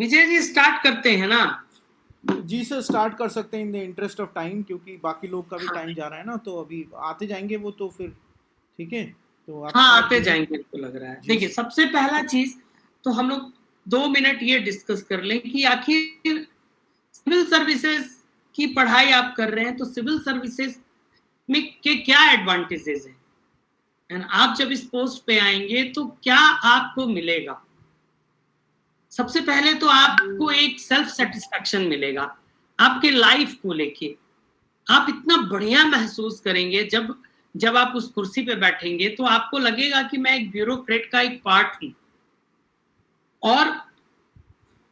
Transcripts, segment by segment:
Vijay ji start करते हैं ना। जी सर, स्टार्ट कर सकते हैं in the interest of time, क्योंकि बाकी लोग का भी हाँ टाइम जा रहा है ना, तो अभी आते जाएंगे वो, तो फिर ठीक है। तो आप हाँ, स्टार्ट आते कीजिए। जाएंगे, मेरे को लग रहा है। जी देखिए, सर। सबसे पहला चीज तो हम लोग 2 मिनट ये डिस्कस कर लें कि आखिर सिविल सर्विसेज की पढ़ाई आप कर रहे हैं तो सिविल सर्विसेज में के क्या एडवांटेजेस हैं, एंड आप जब इस पोस्ट पे आएंगे तो क्या आपको मिलेगा। सबसे पहले तो आपको एक सेल्फ सेटिस्फैक्शन मिलेगा आपके लाइफ को लेके। आप इतना बढ़िया महसूस करेंगे जब जब आप उस कुर्सी पे बैठेंगे, तो आपको लगेगा कि मैं एक ब्यूरोक्रेट का एक पार्ट हूं और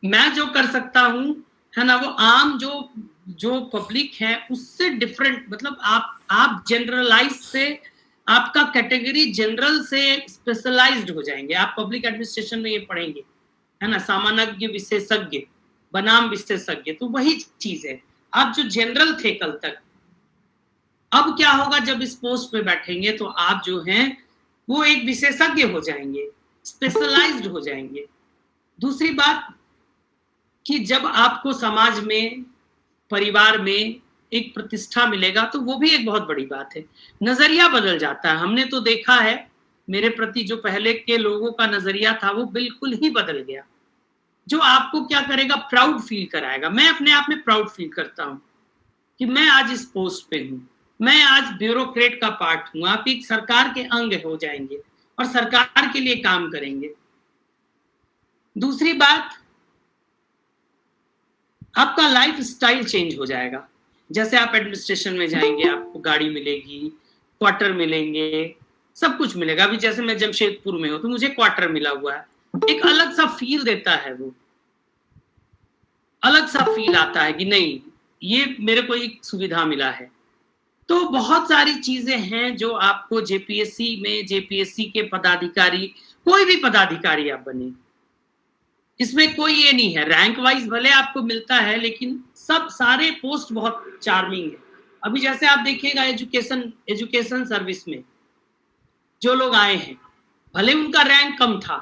मैं जो कर सकता हूं, है ना, वो आम जो जो पब्लिक है उससे डिफरेंट। मतलब आप जनरलाइज से, आपका कैटेगरी जनरल से स्पेशलाइज्ड हो जाएंगे। आप पब्लिक एडमिनिस्ट्रेशन में ये पढ़ेंगे, है ना, सामान्य विशेषज्ञ बनाम विशेषज्ञ, तो वही चीज है। आप जो जनरल थे कल तक, अब क्या होगा जब इस पोस्ट पे बैठेंगे तो आप जो हैं वो एक विशेषज्ञ हो जाएंगे, स्पेशलाइज्ड हो जाएंगे। दूसरी बात कि जब आपको समाज में, परिवार में एक प्रतिष्ठा मिलेगा तो वो भी एक बहुत बड़ी बात है। नजरिया बदल जाता है। हमने तो देखा है, मेरे प्रति जो पहले के लोगों का नजरिया था वो बिल्कुल ही बदल गया, जो आपको क्या करेगा, प्राउड फील कराएगा। मैं अपने आप में प्राउड फील करता हूं कि मैं आज इस पोस्ट पे हूं, मैं आज ब्यूरोक्रेट का पार्ट हूं। आप एक सरकार के अंग हो जाएंगे और सरकार के लिए काम करेंगे। दूसरी बात, आपका लाइफ स्टाइल चेंज हो जाएगा। जैसे आप एडमिनिस्ट्रेशन में जाएंगे, आपको गाड़ी मिलेगी, क्वार्टर मिलेंगे, सब कुछ मिलेगा। अभी जैसे मैं जमशेदपुर में हूं तो मुझे क्वार्टर मिला हुआ है, एक अलग सा फील देता है, वो अलग सा फील आता है कि नहीं, ये मेरे को एक सुविधा मिला है। तो बहुत सारी चीजें हैं जो आपको जेपीएससी में, जेपीएससी के पदाधिकारी, कोई भी पदाधिकारी आप बने, इसमें कोई ये नहीं है रैंक वाइज भले आपको मिलता है, लेकिन सब सारे पोस्ट बहुत चार्मिंग है। अभी जैसे आप देखिएगा एजुकेशन एजुकेशन सर्विस में जो लोग आए हैं, भले उनका रैंक कम था,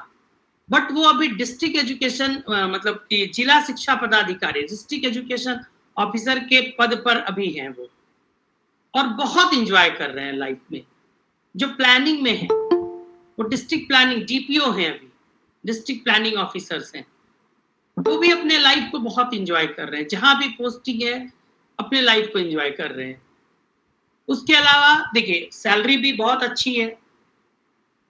बट वो अभी डिस्ट्रिक्ट एजुकेशन मतलब कि जिला शिक्षा पदाधिकारी, डिस्ट्रिक्ट एजुकेशन ऑफिसर के पद पर अभी हैं वो, और बहुत इंजॉय कर रहे हैं लाइफ में। जो प्लानिंग में है वो डिस्ट्रिक्ट प्लानिंग डीपीओ हैं, अभी डिस्ट्रिक्ट प्लानिंग ऑफिसर्स हैं, वो भी अपने लाइफ को बहुत इंजॉय कर रहे हैं। जहां भी पोस्टिंग है अपने लाइफ को इंजॉय कर रहे हैं। उसके अलावा देखिए, सैलरी भी बहुत अच्छी है।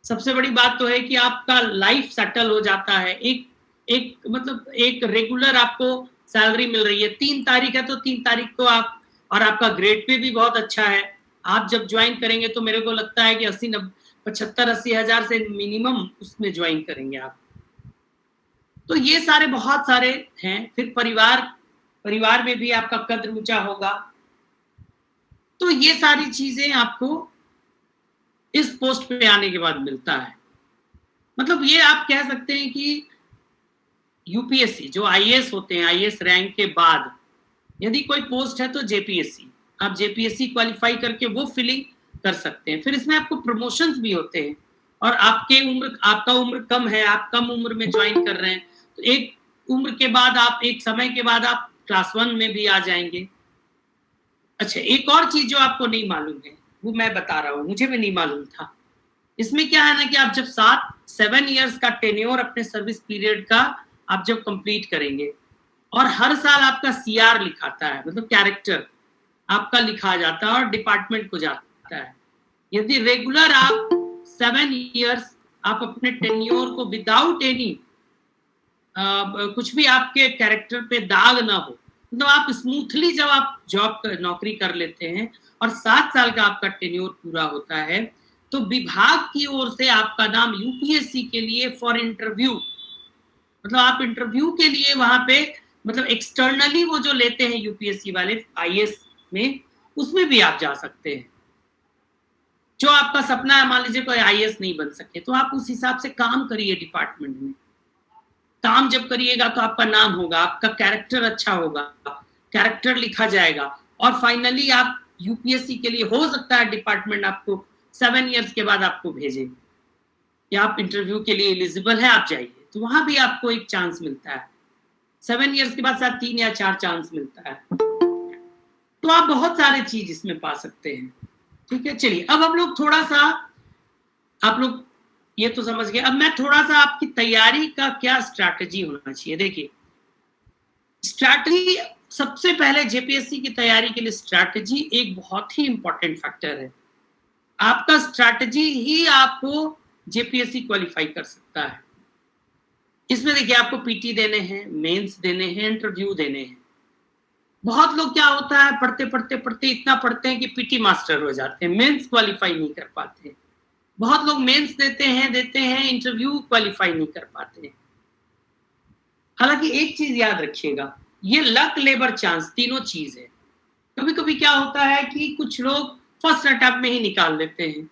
सबसे बड़ी बात तो है कि आपका लाइफ सेटल हो जाता है। एक एक मतलब एक रेगुलर आपको सैलरी मिल रही है। 3 तारीख है तो 3 तारीख को आप, और आपका ग्रेड पे भी बहुत अच्छा है। आप जब ज्वाइन करेंगे तो मेरे को लगता है कि 75-80 हजार से मिनिमम उसमें ज्वाइन करेंगे आप। तो ये सारे बहुत सारे हैं। फिर परिवार परिवार में भी आपका कद्र ऊंचा होगा। तो ये सारी चीजें आपको इस पोस्ट पे आने के बाद मिलता है। मतलब ये आप कह सकते हैं कि यूपीएससी जो आईएएस होते हैं, आईएएस रैंक के बाद यदि कोई पोस्ट है तो जेपीएससी, आप जेपीएससी क्वालिफाई करके वो फिलिंग कर सकते हैं। फिर इसमें आपको प्रमोशंस भी होते हैं, और आपका उम्र कम है, आप कम उम्र में ज्वाइन कर रहे हैं, तो एक उम्र के बाद आप, एक समय के बाद आप क्लास 1 में भी आ जाएंगे। अच्छा, एक और चीज जो आपको नहीं मालूम है वो मैं बता रहा हूँ, मुझे भी नहीं मालूम था। इसमें क्या है ना कि आप जब 7 ईयर्स का टेन्योर अपने सर्विस पीरियड का आप जब कंप्लीट करेंगे, और हर साल आपका सीआर लिखाता है, मतलब कैरेक्टर आपका लिखा जाता है और डिपार्टमेंट को जाता है। यदि रेगुलर आप 7 ईयर्स आप अपने टेन्योर को विदाउट एनी कुछ भी आपके कैरेक्टर पे दाग ना हो, मतलब आप स्मूथली जब आप नौकरी कर लेते हैं और 7 साल का आपका टेन्योर पूरा होता है, तो विभाग की ओर से आपका नाम यूपीएससी के लिए फॉर इंटरव्यू, मतलब आप इंटरव्यू के लिए वहां पे, मतलब एक्सटर्नली वो जो लेते हैं यूपीएससी वाले आईएएस में, उसमें भी आप जा सकते हैं। जो आपका सपना है, मान लीजिए कोई आईएएस नहीं बन सके तो आप उस हिसाब से काम करिए डिपार्टमेंट में। काम जब करिएगा तो आपका नाम होगा, आपका कैरेक्टर अच्छा होगा, कैरेक्टर लिखा जाएगा, और फाइनली आप यूपीएससी के लिए, हो सकता है डिपार्टमेंट आपको 7 ईयर्स के बाद आपको भेजे कि आप इंटरव्यू के लिए एलिजिबल है, आप जाइए, तो वहां भी आपको एक चांस मिलता है। 7 इयर्स के बाद शायद 3 या 4 चांस मिलता है। तो आप बहुत सारे चीज इसमें पा सकते हैं। ठीक है, चलिए अब हम लोग थोड़ा सा, आप लोग ये तो समझ गए, अब मैं थोड़ा सा आपकी तैयारी का क्या स्ट्रैटेजी होना चाहिए। देखिए, स्ट्रैटेजी सबसे पहले जेपीएससी की तैयारी के लिए स्ट्रैटेजी एक बहुत ही इंपॉर्टेंट फैक्टर है। आपका स्ट्रैटेजी ही आपको जेपीएससी क्वालिफाई कर सकता है। इसमें देखिए, आपको पीटी देने हैं, मेंस देने हैं, इंटरव्यू देने हैं। बहुत लोग क्या होता है, पढ़ते पढ़ते पढ़ते इतना पढ़ते हैं कि पीटी मास्टर हो जाते हैं, मेंस क्वालिफाई नहीं कर पाते। बहुत लोग मेंस देते हैं, इंटरव्यू क्वालिफाई नहीं कर पाते। हालांकि एक चीज याद रखिएगा, ये लक, लेबर, चांस तीनों चीज है। कभी कभी क्या होता है कि कुछ लोग फर्स्ट अटैम्प्ट में ही निकाल देते हैं,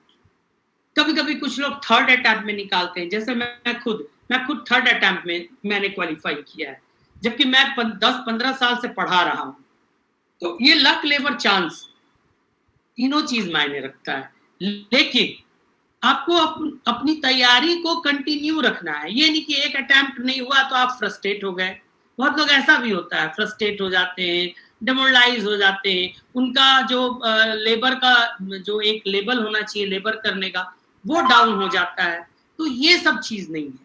कभी कभी कुछ लोग थर्ड अटैम्प्ट में निकालते हैं। जैसे मैं खुद थर्ड अटैम्प्ट में मैंने क्वालिफाई किया है, जबकि मैं 10-15 साल से पढ़ा रहा हूं। तो ये लक, लेबर, चांस तीनों चीज मायने रखता है। लेकिन आपको अपनी तैयारी को कंटिन्यू रखना है। ये नहीं कि एक अटेम्प्ट नहीं हुआ तो आप फ्रस्ट्रेट हो गए। बहुत लोग ऐसा भी होता है, फ्रस्ट्रेट हो जाते हैं, डिमोरलाइज हो जाते हैं। उनका जो लेबर का जो एक लेवल होना चाहिए लेबर करने का, वो डाउन हो जाता है। तो ये सब चीज नहीं है।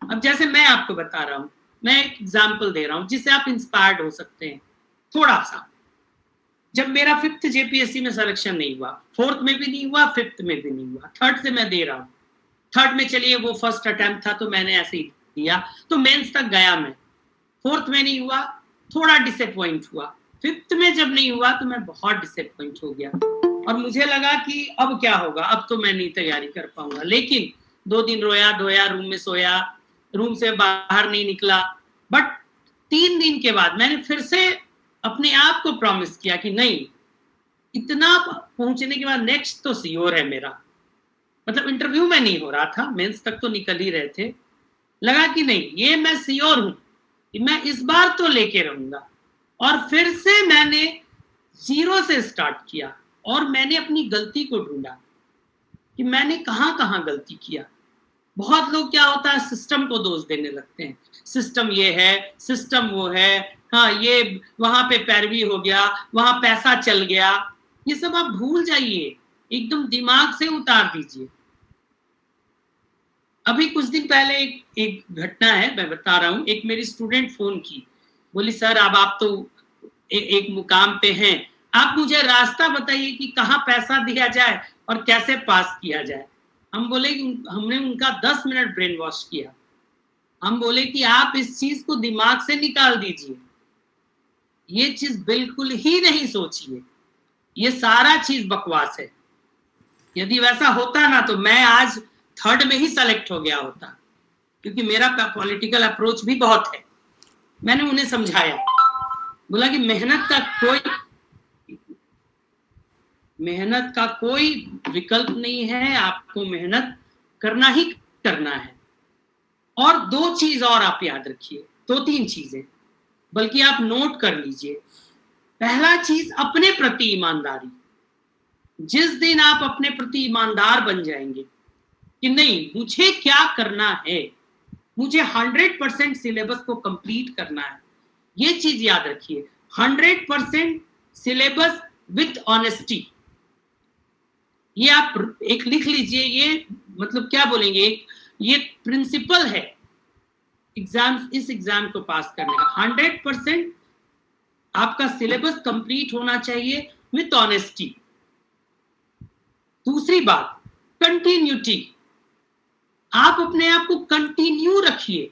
अब जैसे मैं आपको बता रहा हूं, मैं एक एग्जाम्पल दे रहा हूं जिससे आप इंस्पायर्ड हो सकते हैं थोड़ा सा। जब मेरा 5th जेपीएससी में सिलेक्शन नहीं हुआ, 4th में भी नहीं हुआ, 5th में भी नहीं हुआ, 3rd से मैं दे रहा हूँ। 3rd में चलिए वो फर्स्ट अटेम्प्ट था तो मैंने ऐसे ही दिया, तो मेंस तक गया मैं। 4th में नहीं हुआ, थोड़ा डिसअपॉइंट हुआ। 5th में जब नहीं हुआ तो मैं बहुत डिसअपॉइंट हो गया और मुझे लगा कि अब क्या होगा, अब तो मैं नहीं तैयारी कर पाऊंगा। लेकिन 2 दिन रोया धोया, रूम में सोया, रूम से बाहर नहीं निकला। बट 3 दिन के बाद मैंने फिर से अपने आप को प्रॉमिस किया कि नहीं, इतना पहुंचने के बाद नेक्स्ट तो श्योर है मेरा। मतलब इंटरव्यू में नहीं हो रहा था, मेंस तक तो निकल ही रहे थे। लगा कि नहीं, ये मैं श्योर हूं कि मैं इस बार तो लेके रहूंगा। और फिर से मैंने 0 से स्टार्ट किया और मैंने अपनी गलती को ढूंढा कि मैंने कहां कहां गलती किया। बहुत लोग क्या होता है, सिस्टम को दोष देने लगते हैं, सिस्टम ये है, सिस्टम वो है, हाँ ये वहां पे पैरवी हो गया, वहां पैसा चल गया। ये सब आप भूल जाइए, एकदम दिमाग से उतार दीजिए। अभी कुछ दिन पहले एक घटना है, मैं बता रहा हूं। एक मेरी स्टूडेंट फोन की, बोली सर अब आप तो एक मुकाम पे हैं, आप मुझे रास्ता बताइए कि कहाँ पैसा दिया जाए और कैसे पास किया जाए। हम बोले कि हमने उनका 10 मिनट ब्रेन वॉश किया। हम बोले कि आप इस चीज को दिमाग से निकाल दीजिए, ये चीज बिल्कुल ही नहीं सोचिए, ये सारा चीज बकवास है। यदि वैसा होता ना तो मैं आज 3rd में ही सेलेक्ट हो गया होता, क्योंकि मेरा पॉलिटिकल अप्रोच भी बहुत है। मैंने उन्हें समझाया, बोला कि मेहनत का कोई विकल्प नहीं है, आपको मेहनत करना ही करना है। और 2 चीज और आप याद रखिए, 2-3 चीजें, बल्कि आप नोट कर लीजिए। पहला चीज, अपने प्रति ईमानदारी। जिस दिन आप अपने प्रति ईमानदार बन जाएंगे कि नहीं मुझे क्या करना है, मुझे 100% सिलेबस को कंप्लीट करना है, ये चीज याद रखिए। 100% सिलेबस विथ ऑनेस्टी, ये आप एक लिख लीजिए। ये मतलब क्या बोलेंगे, ये प्रिंसिपल है एग्जाम, इस एग्जाम को पास करने का। 100% आपका सिलेबस कंप्लीट होना चाहिए विथ ऑनेस्टी। दूसरी बात, कंटिन्यूटी। आप अपने आप को कंटिन्यू रखिए।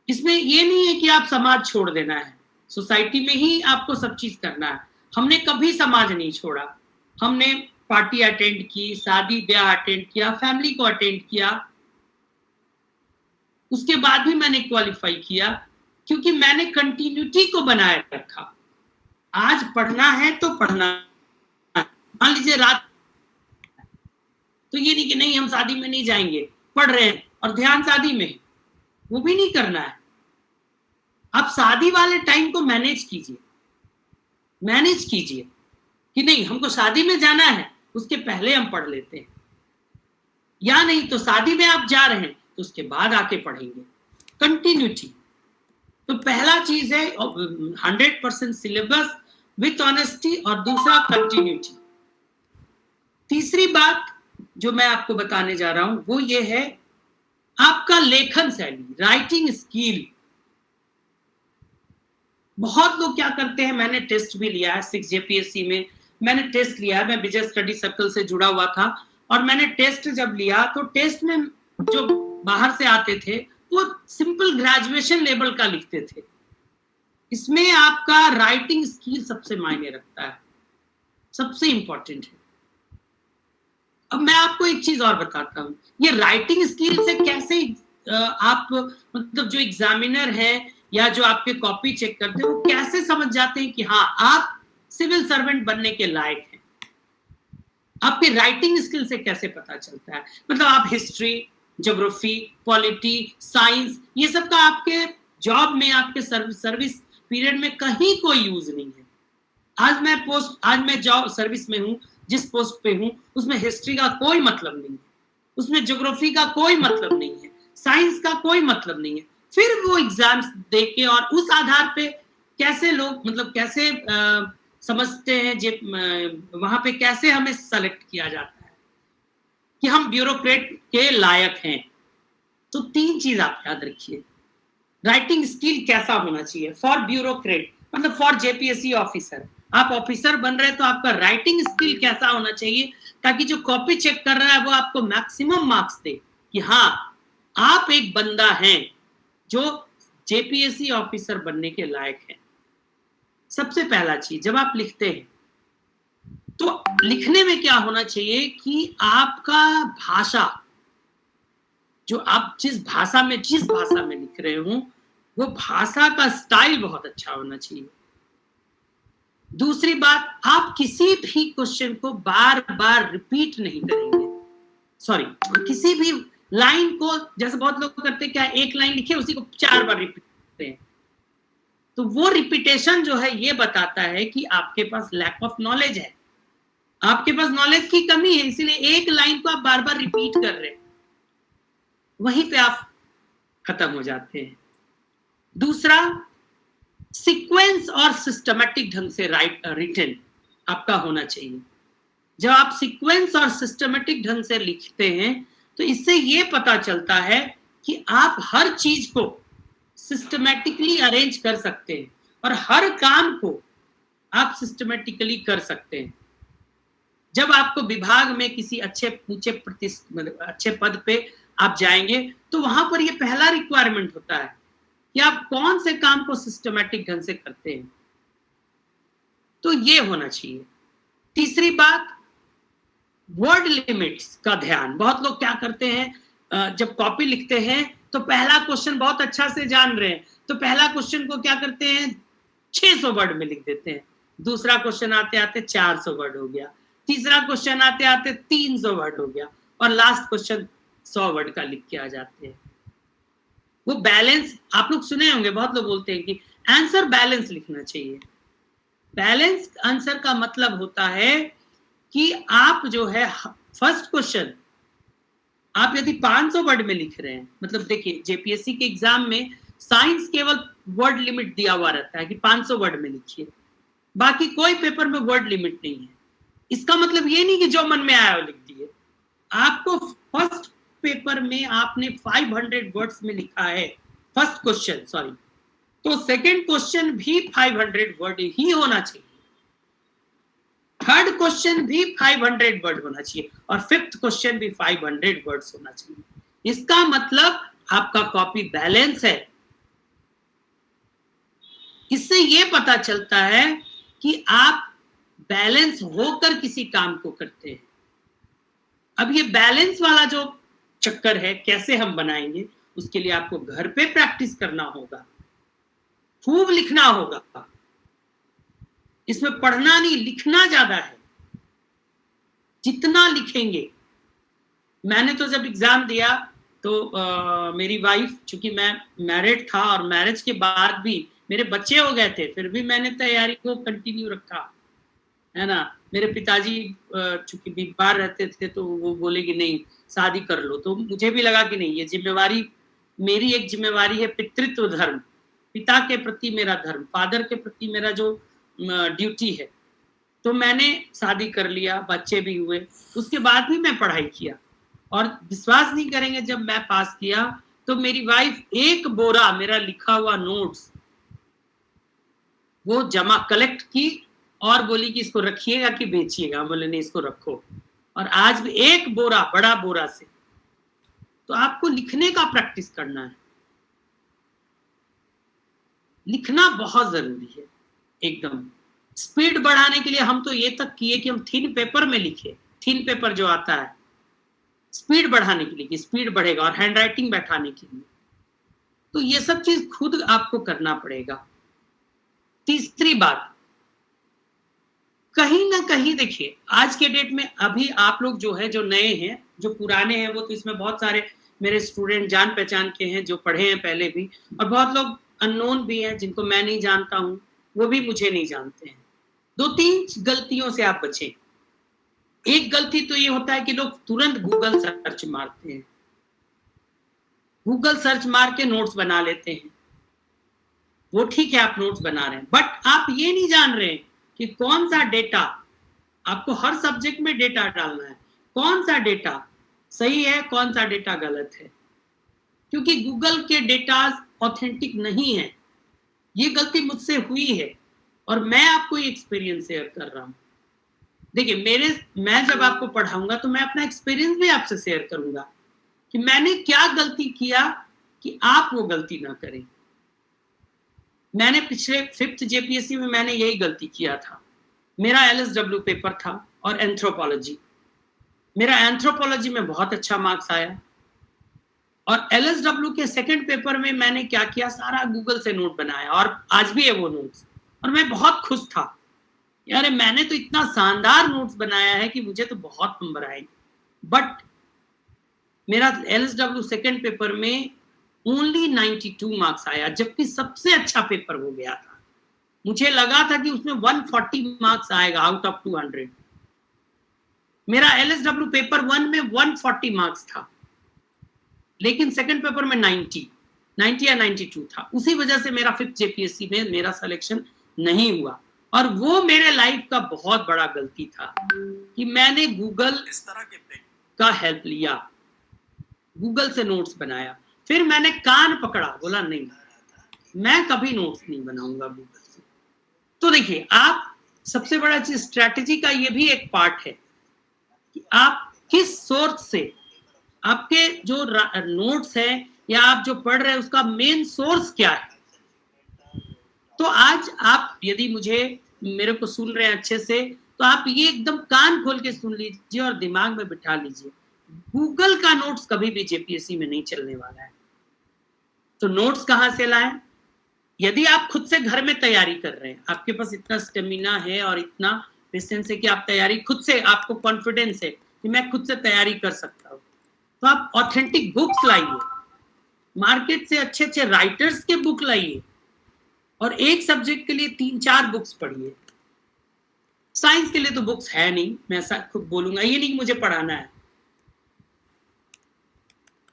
इसमें ये नहीं है कि आप समाज छोड़ देना है, सोसाइटी में ही आपको सब चीज करना है। हमने कभी समाज नहीं छोड़ा, हमने पार्टी अटेंड की, शादी ब्याह अटेंड किया, फैमिली को अटेंड किया, उसके बाद भी मैंने क्वालिफाई किया क्योंकि मैंने कंटिन्यूटी को बनाए रखा। आज पढ़ना है तो पढ़ना है। मान लीजिए रात, तो ये नहीं कि नहीं हम शादी में नहीं जाएंगे, पढ़ रहे हैं और ध्यान शादी में, वो भी नहीं करना है। आप शादी वाले टाइम को मैनेज कीजिए कि नहीं हमको शादी में जाना है, उसके पहले हम पढ़ लेते हैं, या नहीं तो शादी में आप जा रहे हैं तो उसके बाद आके पढ़ेंगे। कंटिन्यूटी, तो पहला चीज है 100% सिलेबस विथ ऑनेस्टी, और दूसरा कंटिन्यूटी। तीसरी बात जो मैं आपको बताने जा रहा हूं वो ये है आपका लेखन शैली, राइटिंग स्किल। बहुत लोग क्या करते हैं, मैंने टेस्ट भी लिया है 6 जेपीएससी में, मैंने टेस्ट लिया है, मैं विजय स्टडी सर्कल से जुड़ा हुआ था, और मैंने टेस्ट जब लिया तो टेस्ट में जो बाहर से आते थे वो सिंपल ग्रेजुएशन लेवल का लिखते थे। इसमें आपका राइटिंग स्किल सबसे मायने रखता है, सबसे इंपॉर्टेंट है। अब मैं आपको एक चीज और बताता हूं, ये राइटिंग स्किल से कैसे आप मतलब जो एग्जामिनर है या जो आपके कॉपी चेक करते हैं वो कैसे समझ जाते हैं कि हाँ आप सिविल सर्वेंट बनने के लायक हैं। आपके राइटिंग स्किल से कैसे पता चलता है, मतलब आप हिस्ट्री, ज्योग्राफी, पॉलिटी, साइंस, ये सब का आपके जॉब में, आपके सर्विस पीरियड में कहीं कोई यूज नहीं है। आज मैं जॉब सर्विस में हूं, जिस पोस्ट पे हूं उसमें हिस्ट्री का कोई मतलब नहीं है, उसमें ज्योग्राफी का कोई मतलब नहीं है, साइंस का कोई मतलब नहीं है। फिर वो एग्जाम्स देके और उस आधार पे कैसे लोग मतलब कैसे समझते हैं, वहां पे कैसे हमें सेलेक्ट किया जाता है कि हम ब्यूरोक्रेट के लायक हैं। तो 3 चीज आप याद रखिए। राइटिंग स्किल कैसा होना चाहिए फॉर ब्यूरोक्रेट, मतलब फॉर जेपीएससी ऑफिसर। आप ऑफिसर बन रहे हैं तो आपका राइटिंग स्किल कैसा होना चाहिए, ताकि जो कॉपी चेक कर रहा है वो आपको मैक्सिमम मार्क्स दे कि हाँ आप एक बंदा हैं जो जेपीएससी ऑफिसर बनने के लायक है। सबसे पहला चीज, जब आप लिखते हैं तो लिखने में क्या होना चाहिए कि आपका भाषा, जो आप जिस भाषा में लिख रहे हो वो भाषा का स्टाइल बहुत अच्छा होना चाहिए। दूसरी बात, आप किसी भी क्वेश्चन को बार बार रिपीट नहीं करेंगे, सॉरी किसी भी लाइन को, जैसे बहुत लोग करते हैं क्या, एक लाइन लिखे उसी को 4 बार रिपीट करते हैं, तो वो रिपीटेशन जो है ये बताता है कि आपके पास लैक ऑफ नॉलेज है, आपके पास नॉलेज की कमी है, इसीलिए एक लाइन को आप बार बार रिपीट कर रहे हैं, वहीं पे आप खत्म हो जाते हैं। दूसरा, सीक्वेंस और सिस्टमैटिक ढंग से रिटन आपका होना चाहिए। जब आप सीक्वेंस और सिस्टमैटिक ढंग से लिखते हैं तो इससे ये पता चलता है कि आप हर चीज को सिस्टमैटिकली अरेंज कर सकते हैं और हर काम को आप सिस्टमैटिकली कर सकते हैं। जब आपको विभाग में किसी अच्छे अच्छे पद पे आप जाएंगे तो वहां पर ये पहला रिक्वायरमेंट होता है कि आप कौन से काम को सिस्टमैटिक ढंग से करते हैं, तो ये होना चाहिए। तीसरी बात, वर्ड लिमिट्स का ध्यान। बहुत लोग क्या करते हैं, जब कॉपी लिखते हैं तो पहला क्वेश्चन बहुत अच्छा से जान रहे हैं तो पहला क्वेश्चन को क्या करते हैं 600 वर्ड में लिख देते हैं, दूसरा क्वेश्चन आते आते 400 वर्ड हो गया, तीसरा क्वेश्चन आते आते 300 वर्ड हो गया, और लास्ट क्वेश्चन 100 वर्ड का लिख के आ जाते हैं। वो बैलेंस आप लोग सुने होंगे, बहुत लोग बोलते हैं कि आंसर बैलेंस लिखना चाहिए। बैलेंस आंसर का मतलब होता है कि आप जो है फर्स्ट क्वेश्चन आप यदि 500 वर्ड में लिख रहे हैं, मतलब देखिए जेपीएससी के एग्जाम में साइंस केवल वर्ड लिमिट दिया हुआ रहता है कि 500 वर्ड में लिखिए, बाकी कोई पेपर में वर्ड लिमिट नहीं है। इसका मतलब ये नहीं कि जो मन में आया वो लिख दिए। आपको फर्स्ट पेपर में आपने 500 वर्ड्स में लिखा है फर्स्ट क्वेश्चन, सॉरी, तो सेकंड क्वेश्चन भी 500 वर्ड ही होना चाहिए, थर्ड क्वेश्चन भी 500 वर्ड होना चाहिए, और फिफ्थ क्वेश्चन भी 500 वर्ड्स होना चाहिए। इसका मतलब आपका कॉपी बैलेंस है। इससे यह पता चलता है कि आप बैलेंस होकर किसी काम को करते हैं। अब ये बैलेंस वाला जो चक्कर है कैसे हम बनाएंगे, उसके लिए आपको घर पे प्रैक्टिस करना होगा, खूब लिखना होगा। इसमें पढ़ना नहीं, लिखना ज्यादा है। जितना लिखेंगे, मैंने तो जब एग्जाम दिया तो मेरी वाइफ, चूंकि मैं मैरिड था और मैरिज के बाद भी मेरे बच्चे हो गए थे, फिर भी मैंने तैयारी को कंटिन्यू रखा, है ना। मेरे पिताजी चूंकि बीमार रहते थे तो वो बोले कि नहीं शादी कर लो, तो मुझे भी लगा कि नहीं, ये जिम्मेवारी मेरी एक जिम्मेवारी है, पितृत्व धर्म, पिता के प्रति मेरा धर्म, फादर के प्रति मेरा जो ड्यूटी है। तो मैंने शादी कर लिया, बच्चे भी हुए, उसके बाद भी मैं पढ़ाई किया और विश्वास नहीं करेंगे, जब मैं पास किया तो मेरी वाइफ एक बोरा मेरा लिखा हुआ नोट्स वो जमा कलेक्ट की और बोली कि इसको रखिएगा कि बेचिएगा। बोले नहीं, इसको रखो। और आज भी एक बोरा, बड़ा बोरा से। तो आपको लिखने का प्रैक्टिस करना है, लिखना बहुत जरूरी है एकदम। स्पीड बढ़ाने के लिए हम तो ये तक किए कि हम थिन पेपर में लिखे, थिन पेपर जो आता है स्पीड बढ़ाने के लिए कि स्पीड बढ़ेगा, और हैंड राइटिंग बैठाने के लिए। तो ये सब चीज खुद आपको करना पड़ेगा। तीसरी बात, कहीं ना कहीं देखिए आज के डेट में अभी आप लोग जो है, जो नए हैं, जो पुराने हैं, वो तो इसमें बहुत सारे मेरे स्टूडेंट जान पहचान के हैं जो पढ़े हैं पहले भी, और बहुत लोग अननोन भी हैं जिनको मैं नहीं जानता हूं, वो भी मुझे नहीं जानते हैं। 2-3 गलतियों से आप बचें। एक गलती तो ये होता है कि लोग तुरंत गूगल सर्च मारते हैं, गूगल सर्च मार के नोट्स बना लेते हैं। वो ठीक है, आप नोट्स बना रहे हैं, बट आप ये नहीं जान रहे कि कौन सा डेटा, आपको हर सब्जेक्ट में डेटा डालना है, कौन सा डेटा सही है, कौन सा डेटा गलत है, क्योंकि गूगल के डेटा ऑथेंटिक नहीं है। ये गलती मुझसे हुई है और मैं आपको ये एक्सपीरियंस शेयर कर रहा हूं। देखिए मैं जब आपको पढ़ाऊंगा तो मैं अपना एक्सपीरियंस भी आपसे शेयर करूंगा कि मैंने क्या गलती किया कि आप वो गलती ना करें। मैंने पिछले 5th जेपीएससी में मैंने यही गलती किया था। मेरा एलएसडब्ल्यू पेपर था और एंथ्रोपोलॉजी, मेरा एंथ्रोपोलॉजी में बहुत अच्छा मार्क्स आया, और एलएसडब्ल्यू के सेकंड पेपर में मैंने क्या किया, सारा गूगल से नोट बनाया, और आज भी है वो नोट्स, और मैं बहुत खुश था यार, मैंने तो इतना शानदार नोट्स बनाया है कि मुझे तो बहुत नंबर आएंगे। बट मेरा एलएसडब्ल्यू सेकंड पेपर में ओनली 92 मार्क्स आया, जबकि सबसे अच्छा पेपर हो गया था। मुझे लगा था कि उसमें 140 मार्क्स आएगा आउट ऑफ 200। मेरा एलएसडब्ल्यू पेपर 1 में 140 मार्क्स था, लेकिन सेकंड पेपर में 90 या 92 था। उसी वजह से मेरा 5th जेपीएससी में मेरा सिलेक्शन नहीं हुआ, और वो मेरे लाइफ का बहुत बड़ा गलती था कि मैंने गूगल का हेल्प लिया, गूगल से नोट्स बनाया, फिर मैंने कान पकड़ा, बोला नहीं, मैं कभी नोट्स नहीं बनाऊंगा गूगल से। तो देखिए, आप सबसे बड़ा चीज स्ट्रैटेजी का ये भी एक पार्ट है कि आप किस सोर्स से, आपके जो नोट्स है या आप जो पढ़ रहे हैं उसका मेन सोर्स क्या है। तो आज आप यदि मेरे को सुन रहे हैं अच्छे से, तो आप ये एकदम कान खोल के सुन लीजिए और दिमाग में बिठा लीजिए, गूगल का नोट्स कभी भी जेपीएससी में नहीं चलने वाला है। तो नोट्स कहां से लाएं? यदि आप खुद से घर में तैयारी कर रहे हैं, आपके पास इतना स्टेमिना है और इतना पेशेंस है कि आप तैयारी खुद से, आपको कॉन्फिडेंस है कि मैं खुद से तैयारी कर सकता हूं, तो आप ऑथेंटिक बुक्स लाइए, मार्केट से अच्छे अच्छे राइटर्स के बुक लाइए, और एक सब्जेक्ट के लिए 3-4 बुक्स पढ़िए। साइंस के लिए तो बुक्स है नहीं, मैं ऐसा खुद बोलूंगा, ये नहीं कि मुझे पढ़ाना है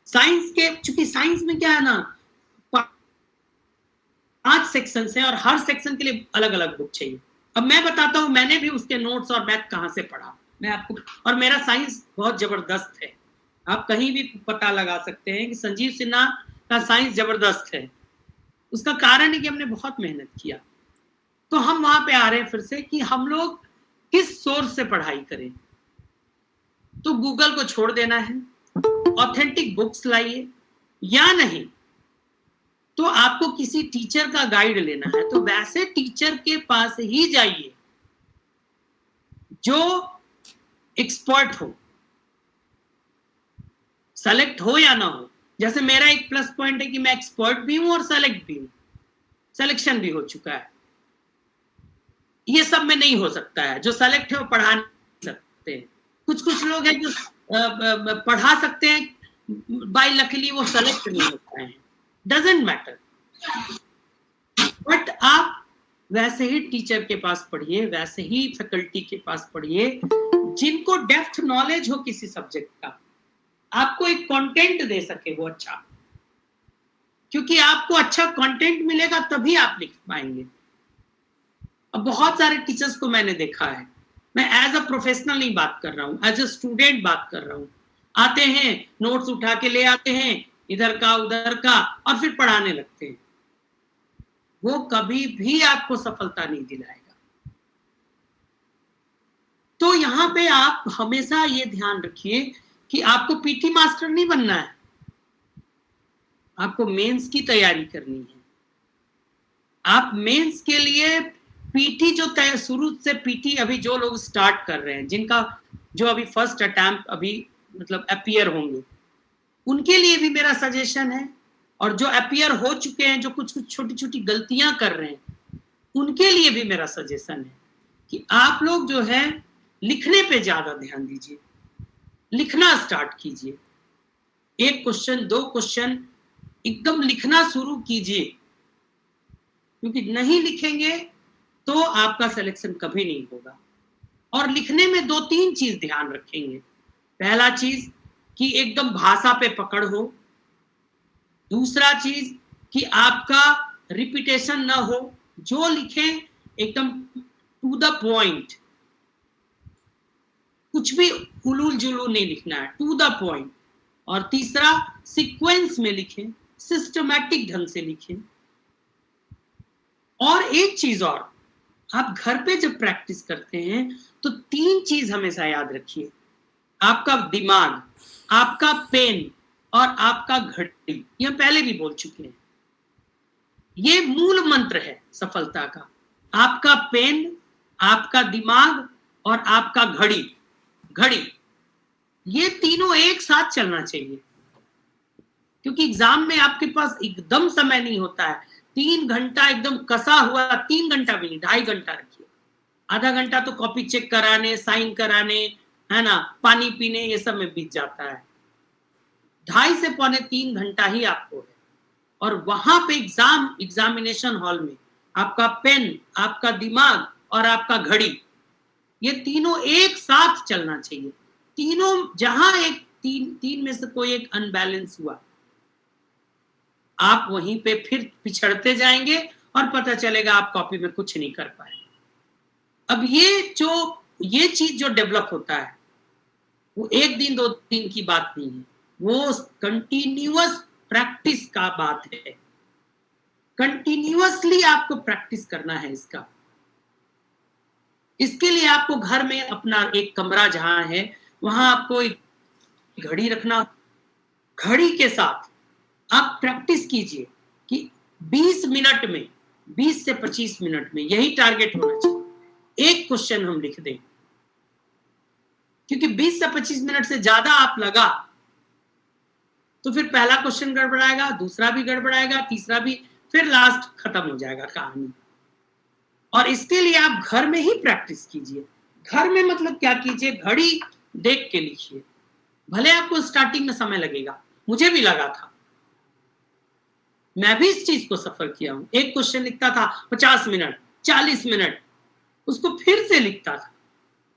साइंस के, चूंकि साइंस में क्या है ना, 5 सेक्शन है और हर सेक्शन के लिए अलग अलग बुक चाहिए। अब मैं बताता हूं मैंने भी उसके नोट्स और मैथ कहां से पढ़ा, मैं आपको, और मेरा साइंस बहुत जबरदस्त है, आप कहीं भी पता लगा सकते हैं कि संजीव सिन्हा का साइंस जबरदस्त है। उसका कारण है कि हमने बहुत मेहनत किया। तो हम वहां पे आ रहे हैं फिर से कि हम लोग किस सोर्स से पढ़ाई करें। तो गूगल को छोड़ देना है, ऑथेंटिक बुक्स लाइए, या नहीं तो आपको किसी टीचर का गाइड लेना है, तो वैसे टीचर के पास ही जाइए जो एक्सपर्ट हो, सेलेक्ट हो या ना हो। जैसे मेरा एक प्लस पॉइंट है कि मैं एक्सपर्ट भी हूं और सेलेक्ट भी हूं, सिलेक्शन भी हो चुका है। ये सब में नहीं हो सकता है, जो सेलेक्ट है वो पढ़ा नहीं सकते हैं। कुछ लोग हैं जो पढ़ा सकते हैं, बाय लकीली वो सेलेक्ट नहीं होता है, डजंट मैटर। बट आप वैसे ही टीचर के पास पढ़िए, वैसे ही फैकल्टी के पास पढ़िए जिनको डेप्थ नॉलेज हो किसी सब्जेक्ट का, आपको एक कंटेंट दे सके वो अच्छा। क्योंकि आपको अच्छा कंटेंट मिलेगा तभी आप लिख पाएंगे। अब बहुत सारे टीचर्स को मैंने देखा है, मैं एज अ प्रोफेशनल नहीं बात कर रहा हूँ, एज अ स्टूडेंट बात कर रहा हूँ। आते हैं, नोट्स उठा के ले आते हैं, इधर का उधर का, और फिर पढ़ाने लगते हैं। वो कभी भी आपको सफलता नहीं दिलाएगा। तो यहाँ पे आप हमेशा ये ध्यान रखिए कि आपको पीटी मास्टर नहीं बनना है, आपको मेंस की तैयारी करनी है। आप मेंस के लिए पीटी जो शुरू से पीटी अभी जो लोग स्टार्ट कर रहे हैं, जिनका जो अभी फर्स्ट अटेम्प्ट अभी मतलब अपीयर होंगे, उनके लिए भी मेरा सजेशन है, और जो अपीयर हो चुके हैं, जो कुछ कुछ छोटी छोटी गलतियां कर रहे हैं, उनके लिए भी मेरा सजेशन है कि आप लोग जो है लिखने पे ज्यादा ध्यान दीजिए, लिखना स्टार्ट कीजिए। एक क्वेश्चन, दो क्वेश्चन एकदम लिखना शुरू कीजिए, क्योंकि नहीं लिखेंगे तो आपका सिलेक्शन कभी नहीं होगा। और लिखने में दो तीन चीज ध्यान रखेंगे। पहला चीज कि एकदम भाषा पे पकड़ हो, दूसरा चीज कि आपका रिपीटेशन ना हो, जो लिखें एकदम टू द पॉइंट, कुछ भी उलूल जुलूल नहीं लिखना है, टू द पॉइंट। और तीसरा, सीक्वेंस में लिखें, सिस्टमैटिक ढंग से लिखें। और एक चीज और, आप घर पे जब प्रैक्टिस करते हैं तो तीन चीज हमेशा याद रखिए, आपका दिमाग, आपका पेन और आपका घड़ी। ये पहले भी बोल चुके हैं, ये मूल मंत्र है सफलता का। आपका पेन, आपका दिमाग और आपका घड़ी, ये तीनों एक साथ चलना चाहिए, क्योंकि एग्जाम में आपके पास एकदम समय नहीं होता है। 3 घंटा एकदम कसा हुआ, 3 घंटा भी नहीं, 2.5 घंटा रखिए। आधा घंटा तो कॉपी चेक कराने, साइन कराने, है ना, पानी पीने, ये सब में बीत जाता है। 2.5 से पौने 3 घंटा ही आपको है। और वहां पे एग्जामिनेशन हॉल में आपका पेन, आपका दिमाग और आपका घड़ी, ये तीनों एक साथ चलना चाहिए। तीनों जहां एक तीन में से कोई एक अनबैलेंस हुआ, आप वहीं पे फिर पिछड़ते जाएंगे और पता चलेगा आप कॉपी में कुछ नहीं कर पाए। अब ये चीज जो डेवलप होता है, वो एक दिन दो दिन की बात नहीं है, वो कंटिन्यूअस प्रैक्टिस का बात है। कंटिन्यूअसली आपको प्रैक्टिस करना है इसका। इसके लिए आपको घर में अपना एक कमरा जहां है, वहां आपको एक घड़ी रखना। घड़ी के साथ आप प्रैक्टिस कीजिए कि 20 मिनट में, 20 से 25 मिनट में, यही टारगेट होना चाहिए, एक क्वेश्चन हम लिख दें। क्योंकि 20 से 25 मिनट से ज्यादा आप लगा तो फिर पहला क्वेश्चन गड़बड़ाएगा, दूसरा भी गड़बड़ाएगा, तीसरा भी, फिर लास्ट खत्म हो जाएगा कहानी। और इसके लिए आप घर में ही प्रैक्टिस कीजिए। घर में मतलब क्या कीजिए, घड़ी देख के लिखिए। भले आपको स्टार्टिंग में समय लगेगा, मुझे भी लगा था, मैं भी इस चीज को सफर किया हूं। एक क्वेश्चन लिखता था 50 मिनट, 40 मिनट, उसको फिर से लिखता था,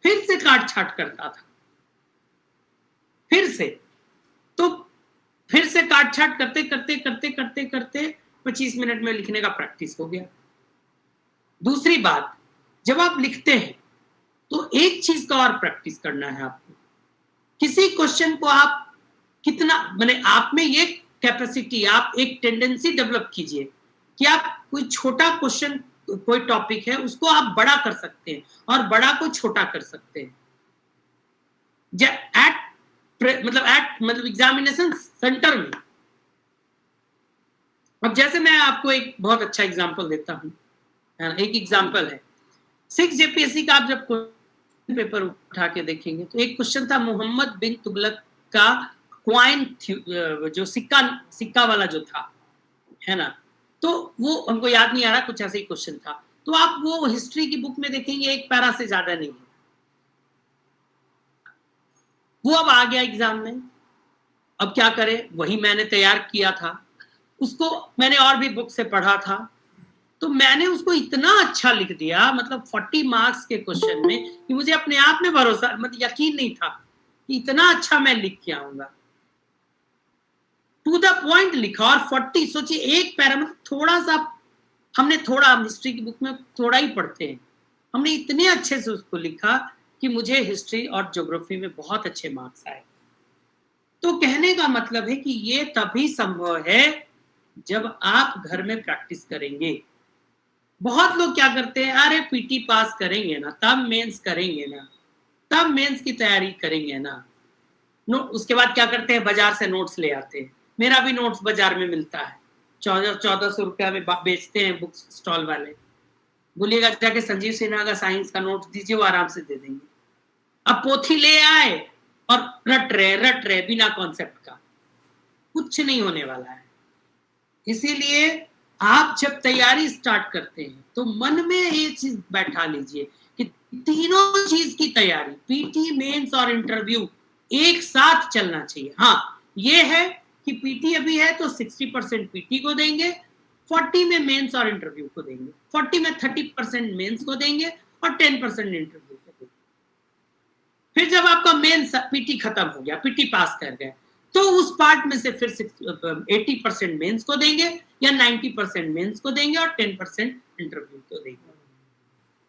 फिर से काट छाट करता था, फिर से काट छाट करते करते करते करते करते 25 मिनट में लिखने का प्रैक्टिस हो गया। दूसरी बात, जब आप लिखते हैं तो एक चीज का और प्रैक्टिस करना है आपको। किसी क्वेश्चन को आप कितना, माने आप में ये कैपेसिटी, आप एक टेंडेंसी डेवलप कीजिए कि आप कोई छोटा क्वेश्चन, कोई टॉपिक है, उसको आप बड़ा कर सकते हैं और बड़ा को छोटा कर सकते हैं। मतलब एग्जामिनेशन सेंटर में। अब जैसे मैं आपको एक बहुत अच्छा एग्जांपल देता हूं, एक एग्जांपल है 6 जेपीएससी का। आप जब पेपर उठा के देखेंगे तो एक क्वेश्चन था मोहम्मद बिन तुगलक का क्वाइन, जो सिक्का वाला जो था, है ना, तो वो हमको याद नहीं आ रहा, कुछ ऐसे ही क्वेश्चन था। तो आप वो हिस्ट्री की बुक में देखेंगे, एक पैरा से ज्यादा नहीं है। वो अब आ गया एग्जाम में, अब क्या करें, वही मैंने तैयार किया था, उसको मैंने और भी बुक से पढ़ा था, तो मैंने उसको इतना अच्छा लिख दिया, मतलब 40 मार्क्स के क्वेश्चन में, कि मुझे अपने आप में भरोसा, मतलब यकीन नहीं था कि इतना अच्छा मैं लिख के आऊंगा। टू द पॉइंट लिखा, और 40, सोचिए एक पैरा में थोड़ा सा, हमने थोड़ा हिस्ट्री की बुक में थोड़ा ही पढ़ते हैं, हमने इतने अच्छे से उसको लिखा कि मुझे हिस्ट्री और ज्योग्राफी में बहुत अच्छे मार्क्स आए। तो कहने का मतलब है कि ये तभी संभव है जब आप घर में प्रैक्टिस करेंगे। बहुत लोग क्या करते हैं, अरे पीटी पास करेंगे ना, तब मेंस करेंगे ना, तब मेंस की तैयारी करेंगे ना, उसके बाद क्या करते हैं, बाजार से नोट्स ले आते हैं। मेरा भी नोट्स बाजार में मिलता है, 1400 रुपया में बेचते हैं बुक स्टॉल वाले। बोलिएगा जाके संजीव सिन्हा का साइंस का नोट्स दीजिए, वो आराम से दे देंगे। अब पोथी ले आए और रट रहे बिना कॉन्सेप्ट का, कुछ नहीं होने वाला है। इसीलिए आप जब तैयारी स्टार्ट करते हैं तो मन में ये चीज बैठा लीजिए कि तीनों चीज की तैयारी, पीटी, मेंस और इंटरव्यू एक साथ चलना चाहिए। हाँ, ये है कि पीटी अभी है तो 60% पीटी को देंगे, 40 में मेंस और इंटरव्यू को देंगे, 40 में 30% मेंस को देंगे और 10% इंटरव्यू को देंगे। फिर जब आपका मेंस पीटी खत्म हो गया, पीटी पास कर गए, तो उस पार्ट में से फिर 80% मेंस को देंगे या 90% मेंस को देंगे और 10% इंटरव्यू को देंगे।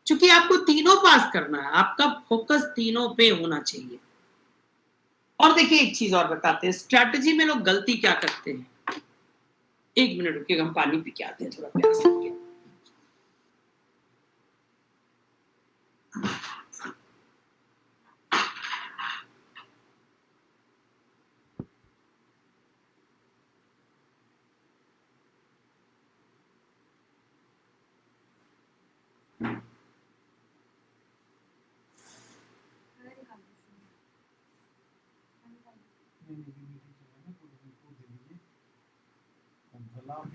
क्योंकि आपको तीनों पास करना है, आपका फोकस तीनों पे होना चाहिए। और देखिए एक चीज और बताते हैं, स्ट्रैटेजी में लोग गलती क्या करते हैं। एक मिनट रुकिएगा, हम पानी पी के आते हैं, थोड़ा प्यास लग गया।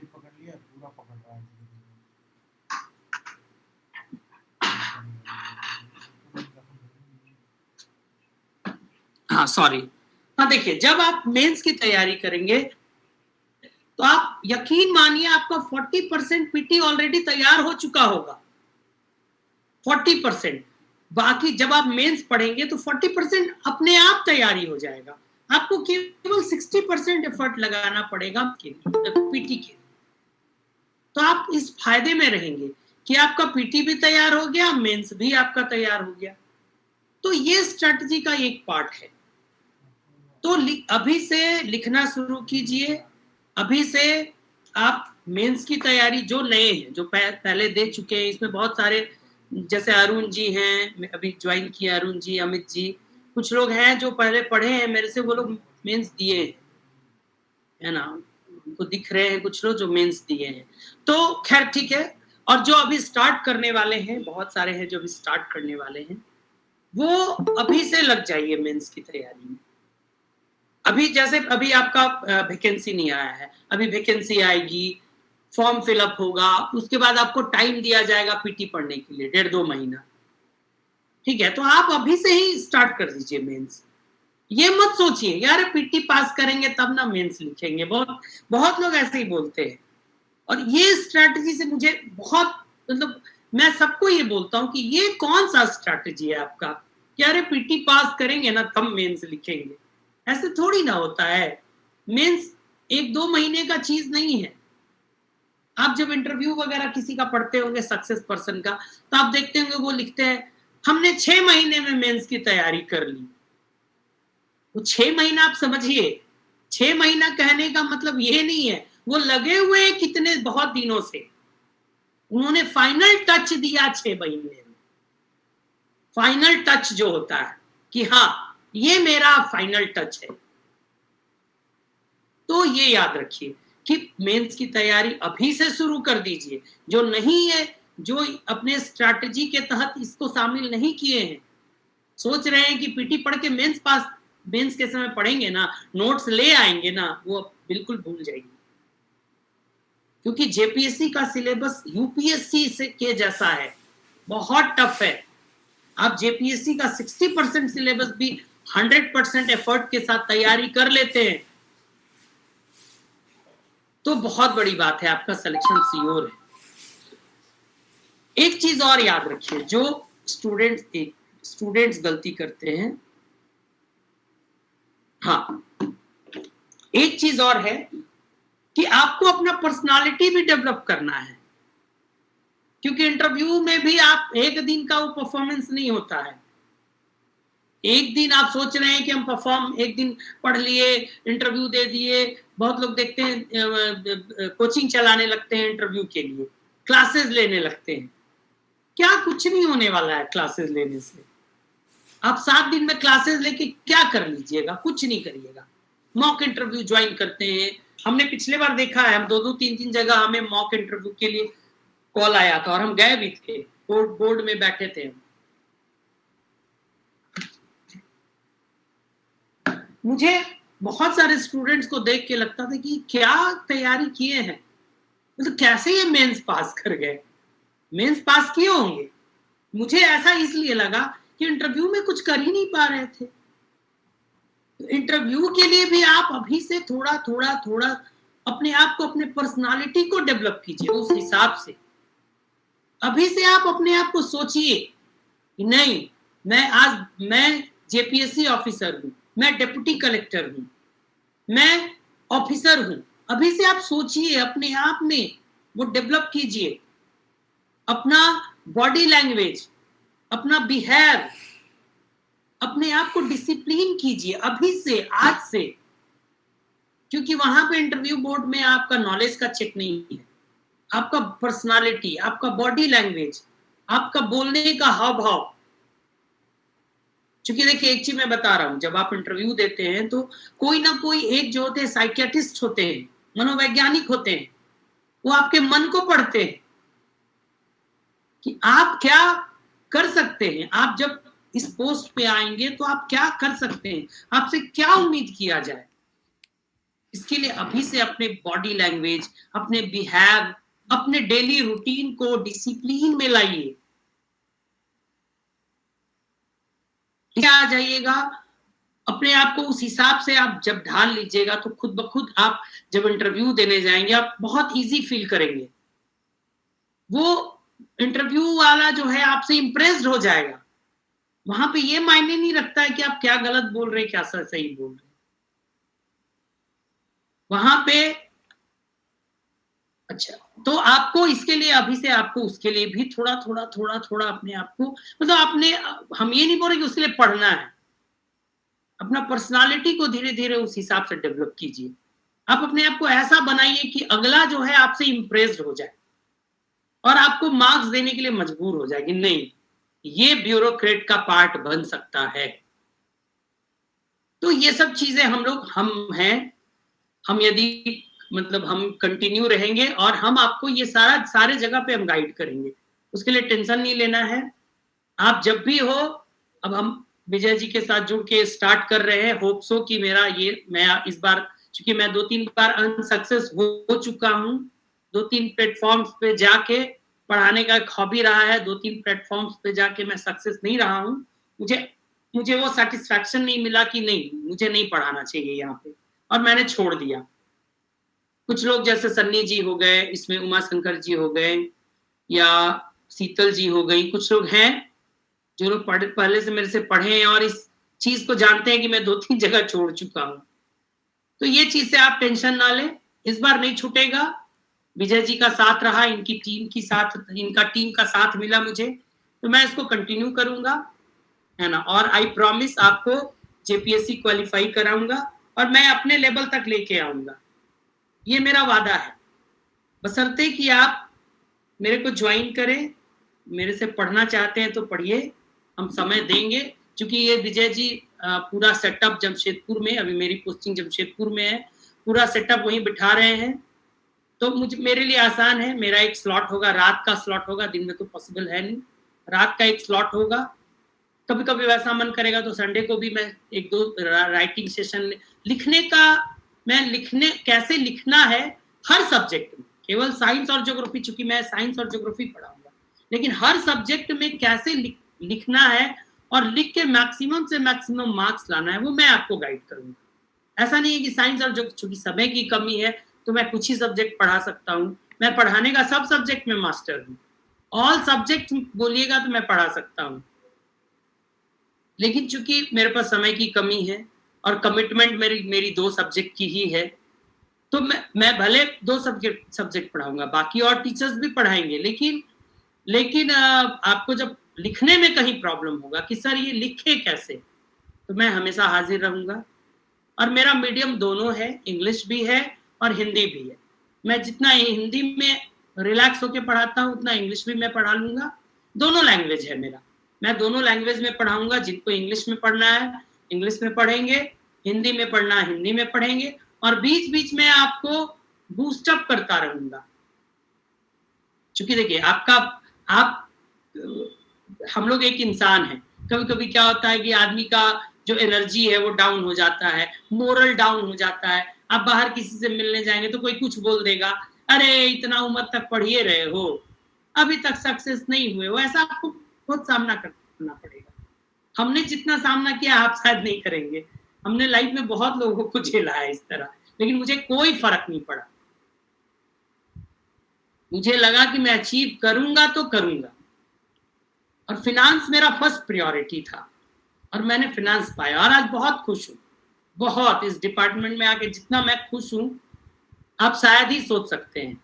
पकड़ लिया, पूरा पकड़ रहा है। हाँ सॉरी, हाँ देखिए, जब आप मेंस की तैयारी करेंगे तो आप यकीन मानिए आपका 40% पीटी ऑलरेडी तैयार हो चुका होगा, 40%। बाकी जब आप मेंस पढ़ेंगे तो 40% अपने आप तैयारी हो जाएगा। आपको केवल 60% एफर्ट लगाना पड़ेगा पीटी के। तो आप इस फायदे में रहेंगे कि आपका पीटी भी तैयार हो गया, मेंस भी आपका तैयार हो गया। तो ये स्ट्रेटजी का एक पार्ट है। तो अभी से लिखना शुरू कीजिए, अभी से आप मेंस की तैयारी, जो नए हैं, जो पहले दे चुके हैं, इसमें बहुत सारे, जैसे अरुण जी हैं, अभी ज्वाइन किया अरुण जी, अमित जी, कुछ लोग हैं जो पहले पढ़े हैं मेरे से, वो लोग मेंस दिए हैं, है ना, उनको दिख रहे हैं कुछ लोग जो मेंस दिए हैं। तो खैर ठीक है। और जो अभी स्टार्ट करने वाले हैं, बहुत सारे हैं जो अभी स्टार्ट करने वाले हैं, वो अभी से लग जाइए मेंस की तैयारी में। अभी जैसे अभी आपका वैकेंसी नहीं आया है, अभी वैकेंसी आएगी, फॉर्म फिलअप होगा, उसके बाद आपको टाइम दिया जाएगा पीटी पढ़ने के लिए, 1.5-2 महीना, ठीक है। तो आप अभी से ही स्टार्ट कर दीजिए मेंस। ये मत सोचिए यार पीटी पास करेंगे तब ना मेंस लिखेंगे, बहुत लोग ऐसे ही बोलते हैं। और ये स्ट्रैटेजी से मुझे बहुत, मतलब मैं सबको ये बोलता हूँ कि ये कौन सा स्ट्रैटेजी है आपका कि अरे पीटी पास करेंगे ना तब मेंस लिखेंगे। ऐसे थोड़ी ना होता है। मेंस 1-2 महीने का चीज नहीं है। आप जब इंटरव्यू वगैरह किसी का पढ़ते होंगे, सक्सेस पर्सन का, तो आप देखते होंगे वो लिखते हैं हमने 6 महीने में मेंस की तैयारी कर ली। वो 6 महीना आप समझिए, 6 महीना कहने का मतलब ये नहीं है, वो लगे हुए कितने बहुत दिनों से, उन्होंने फाइनल टच दिया 6 महीने में। फाइनल टच जो होता है कि हाँ ये मेरा फाइनल टच है। तो ये याद रखिए कि मेंस की तैयारी अभी से शुरू कर दीजिए। जो नहीं है, जो अपने स्ट्रैटेजी के तहत इसको शामिल नहीं किए हैं, सोच रहे हैं कि पीटी पढ़ के मेंस के समय पढ़ेंगे ना, नोट्स ले आएंगे ना, वो बिल्कुल भूल जाएंगे। क्योंकि जेपीएससी का सिलेबस यूपीएससी से के जैसा है, बहुत टफ है। आप जेपीएससी का 60% सिलेबस भी 100% एफर्ट के साथ तैयारी कर लेते हैं तो बहुत बड़ी बात है, आपका सिलेक्शन सियोर है। एक चीज और याद रखिए, जो स्टूडेंट्स गलती करते हैं, हाँ एक चीज और है कि आपको अपना पर्सनालिटी भी डेवलप करना है, क्योंकि इंटरव्यू में भी आप एक दिन का वो परफॉर्मेंस नहीं होता है। एक दिन आप सोच रहे हैं कि हम परफॉर्म, एक दिन पढ़ लिए, इंटरव्यू दे दिए। बहुत लोग देखते हैं कोचिंग चलाने लगते हैं इंटरव्यू के लिए, क्लासेस लेने लगते हैं। क्या कुछ नहीं होने वाला है क्लासेस लेने से। आप 7 दिन में क्लासेस लेके क्या कर लीजिएगा? कुछ नहीं करिएगा। मॉक इंटरव्यू ज्वाइन करते हैं। हमने पिछले बार देखा है, हम 2-2 3-3 जगह हमें मॉक इंटरव्यू के लिए कॉल आया था और हम गए भी थे, बोर्ड में बैठे थे। मुझे बहुत सारे स्टूडेंट्स को देख के लगता था कि क्या तैयारी किए हैं, मतलब कैसे ये मेंस पास कर गए, मेंस पास किए होंगे। मुझे ऐसा इसलिए लगा कि इंटरव्यू में कुछ कर ही नहीं पा रहे थे। इंटरव्यू के लिए भी आप अभी से थोड़ा थोड़ा थोड़ा अपने आप को, अपने पर्सनालिटी को डेवलप कीजिए उस हिसाब से। अभी से आप अपने आप को सोचिए कि नहीं, मैं जेपीएससी ऑफिसर हूं, मैं डिप्टी कलेक्टर हूं, मैं ऑफिसर हूं। अभी से आप सोचिए, अपने आप में वो डेवलप कीजिए, अपना बॉडी लैंग्वेज, अपना बिहेव, अपने आप को डिसिप्लिन कीजिए अभी से, आज से। क्योंकि वहां पे इंटरव्यू बोर्ड में आपका नॉलेज का चेक नहीं है, आपका पर्सनालिटी, आपका बॉडी लैंग्वेज, आपका बोलने का हाव भाव। क्योंकि देखिए एक चीज मैं बता रहा हूं, जब आप इंटरव्यू देते हैं तो कोई ना कोई एक जो होते हैं साइकियाट्रिस्ट होते हैं, मनोवैज्ञानिक होते हैं, वो आपके मन को पढ़ते हैं कि आप क्या कर सकते हैं। आप जब इस पोस्ट पे आएंगे तो आप क्या कर सकते हैं, आपसे क्या उम्मीद किया जाए। इसके लिए अभी से अपने बॉडी लैंग्वेज, अपने बिहेव, अपने डेली रूटीन को डिसिप्लिन में लाइए। आ जाइएगा, अपने आप को उस हिसाब से आप जब ढाल लीजिएगा तो खुद ब खुद आप जब इंटरव्यू देने जाएंगे आप बहुत इजी फील करेंगे। वो इंटरव्यू वाला जो है आपसे इंप्रेस्ड हो जाएगा। वहां पे ये मायने नहीं रखता है कि आप क्या गलत बोल रहे हैं, क्या सही बोल रहे हैं। वहां पे अच्छा, तो आपको इसके लिए अभी से आपको उसके लिए भी थोड़ा थोड़ा थोड़ा थोड़ा अपने आप को, मतलब आपने, हम ये नहीं बोल रहे कि उसके लिए पढ़ना है, अपना पर्सनालिटी को धीरे धीरे उस हिसाब से डेवलप कीजिए। आप अपने आप को ऐसा बनाइए कि अगला जो है आपसे इंप्रेस्ड हो जाए और आपको मार्क्स देने के लिए मजबूर हो जाए कि नहीं, ये ब्यूरोक्रेट का पार्ट बन सकता है। तो ये सब चीजें हम हैं, हम यदि मतलब हम कंटिन्यू रहेंगे और हम आपको ये सारे जगह पे हम गाइड करेंगे, उसके लिए टेंशन नहीं लेना है। आप जब भी हो, अब हम विजय जी के साथ जुड़ के स्टार्ट कर रहे हैं, होप सो कि मैं इस बार, चूंकि मैं 2-3 बार अनसक्सेस हो चुका हूं, 2-3 प्लेटफॉर्म्स पे जाके पढ़ाने का एक हॉबी रहा है, 2-3 प्लेटफॉर्म्स पे जाके मैं सक्सेस नहीं रहा हूं। मुझे वो सेटिस्फैक्शन नहीं मिला कि नहीं, मुझे नहीं पढ़ाना चाहिए यहाँ पे, और मैंने छोड़ दिया। कुछ लोग जैसे सन्नी जी हो गए, इसमें उमा शंकर जी हो गए, या शीतल जी हो गई, कुछ लोग हैं जो लोग पहले से मेरे से पढ़े हैं और इस चीज को जानते हैं कि मैं 2-3 जगह छोड़ चुका हूं। तो ये चीज से आप टेंशन ना लें, इस बार नहीं छूटेगा। विजय जी का साथ रहा, इनका टीम का साथ मिला मुझे, तो मैं इसको कंटिन्यू करूंगा, है ना। और आई प्रॉमिस आपको जेपीएससी क्वालिफाई कराऊंगा और मैं अपने लेवल तक लेके आऊंगा, ये मेरा वादा है। बशर्ते कि आप मेरे को ज्वाइन करें, मेरे से पढ़ना चाहते हैं तो पढ़िए, हम समय देंगे। क्योंकि ये विजय जी पूरा सेटअप जमशेदपुर में, अभी मेरी पोस्टिंग जमशेदपुर में है, पूरा सेटअप वहीं बिठा रहे हैं, तो मेरे लिए आसान है। मेरा एक स्लॉट होगा, रात का स्लॉट होगा, दिन में तो पॉसिबल है नहीं, रात का एक स्लॉट होगा। कभी कभी वैसा मन करेगा तो संडे को भी मैं 1-2 राइटिंग सेशन लिखने का, कैसे लिखना है हर सब्जेक्ट में, केवल साइंस और ज्योग्राफी, चूंकि मैं साइंस और ज्योग्राफी पढ़ाऊंगा, लेकिन हर सब्जेक्ट में कैसे लिखना है और लिख के मैक्सिमम से मैक्सिमम मार्क्स लाना है, वो मैं आपको गाइड करूंगा। ऐसा नहीं है कि साइंस और चूंकि समय की कमी है तो मैं कुछ ही सब्जेक्ट पढ़ा सकता हूँ, मैं पढ़ाने का सब सब्जेक्ट में मास्टर हूँ, ऑल सब्जेक्ट बोलिएगा तो मैं पढ़ा सकता हूँ। लेकिन चूंकि मेरे पास समय की कमी है और कमिटमेंट मेरी 2 सब्जेक्ट की ही है, तो मैं भले 2 सब्जेक्ट पढ़ाऊंगा, बाकी और टीचर्स भी पढ़ाएंगे, लेकिन आपको जब लिखने में कहीं प्रॉब्लम होगा कि सर ये लिखे कैसे, तो मैं हमेशा हाजिर रहूंगा। और मेरा मीडियम दोनों है, इंग्लिश भी है और हिंदी भी है। मैं जितना हिंदी में रिलैक्स होकर पढ़ाता हूँ उतना इंग्लिश भी मैं पढ़ा लूंगा। दोनों लैंग्वेज है मेरा, मैं दोनों लैंग्वेज में पढ़ाऊंगा। जिनको इंग्लिश में पढ़ना है इंग्लिश में पढ़ेंगे, हिंदी में पढ़ना है हिंदी में पढ़ेंगे, और बीच बीच में आपको बूस्टअप करता रहूंगा। क्योंकि देखिए हम लोग एक इंसान है, कभी कभी क्या होता है कि आदमी का जो एनर्जी है वो डाउन हो जाता है, मोरल डाउन हो जाता है। आप बाहर किसी से मिलने जाएंगे तो कोई कुछ बोल देगा, अरे इतना उम्र तक पढ़िए रहे हो, अभी तक सक्सेस नहीं हुए हो, ऐसा आपको बहुत सामना करना पड़ेगा। हमने जितना सामना किया आप शायद नहीं करेंगे। हमने लाइफ में बहुत लोगों को झेला है इस तरह, लेकिन मुझे कोई फर्क नहीं पड़ा। मुझे लगा कि मैं अचीव करूंगा तो करूंगा, और फिनांस मेरा फर्स्ट प्रायोरिटी था, और मैंने फिनांस पाया और आज बहुत खुश हूँ। बहुत, इस डिपार्टमेंट में आके जितना मैं खुश हूँ आप शायद ही सोच सकते हैं।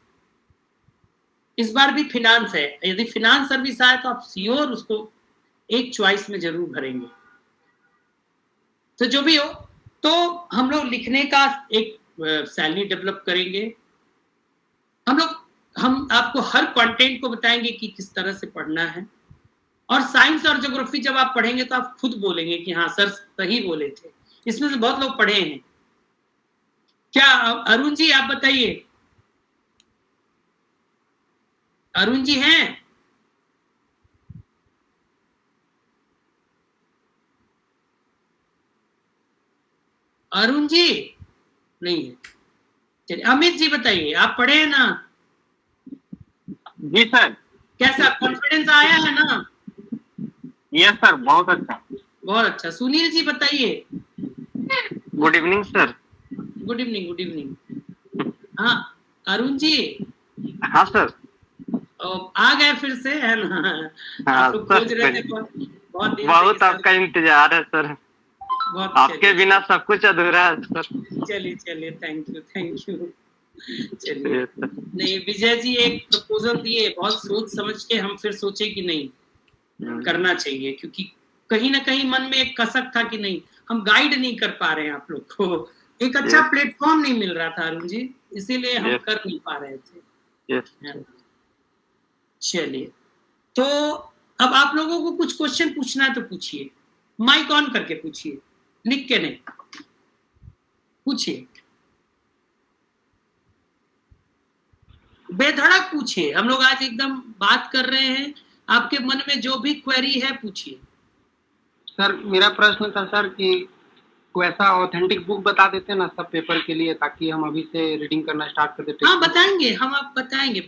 इस बार भी फिनांस है, यदि फिनांस सर्विस आए तो आप श्योर उसको एक चॉइस में जरूर भरेंगे। तो जो भी हो, तो हम लोग लिखने का एक शैली डेवलप करेंगे। हम आपको हर कंटेंट को बताएंगे कि किस तरह से पढ़ना है। और साइंस और ज्योग्राफी जब आप पढ़ेंगे तो आप खुद बोलेंगे कि हाँ सर सही बोले थे। इसमें से बहुत लोग पढ़े हैं क्या? अरुण जी आप बताइए, अरुण जी हैं? अरुण जी नहीं है। चलिए अमित जी बताइए, आप पढ़े हैं ना? जी सर। कैसा कॉन्फिडेंस आया है ना? यस सर, बहुत अच्छा। बहुत अच्छा। सुनील जी बताइए। Good evening sir. Good evening, good evening. हाँ अरुण जी। हाँ सर। आ गए फिर से, है ना? हाँ, आप लोग खोज रहे थे बहुत आपका इंतजार है सर। आपके बिना सब कुछ अधूरा है सर। चलिए थैंक यू। चलिए, नहीं विजय जी एक प्रपोजल दिए, बहुत सोच समझ के हम फिर सोचे कि नहीं करना चाहिए, क्योंकि कहीं ना कहीं मन में एक कसक था कि नहीं हम गाइड नहीं कर पा रहे हैं आप लोग को, एक अच्छा प्लेटफॉर्म नहीं मिल रहा था अरुण जी, इसीलिए हम कर नहीं पा रहे थे। चलिए, तो अब आप लोगों को कुछ क्वेश्चन पूछना है तो पूछिए, माइक ऑन करके पूछिए, लिख के नहीं, पूछिए, बेधड़क पूछिए। हम लोग आज एकदम बात कर रहे हैं, आपके मन में जो भी क्वेरी है पूछिए। सर मेरा प्रश्न था सर कि कोई ऐसा ऑथेंटिक बुक बता देते ना सब पेपर के लिए, ताकि हम अभी से रीडिंग करना स्टार्ट कर देते। हाँ बताएंगे हम, आप बताएंगे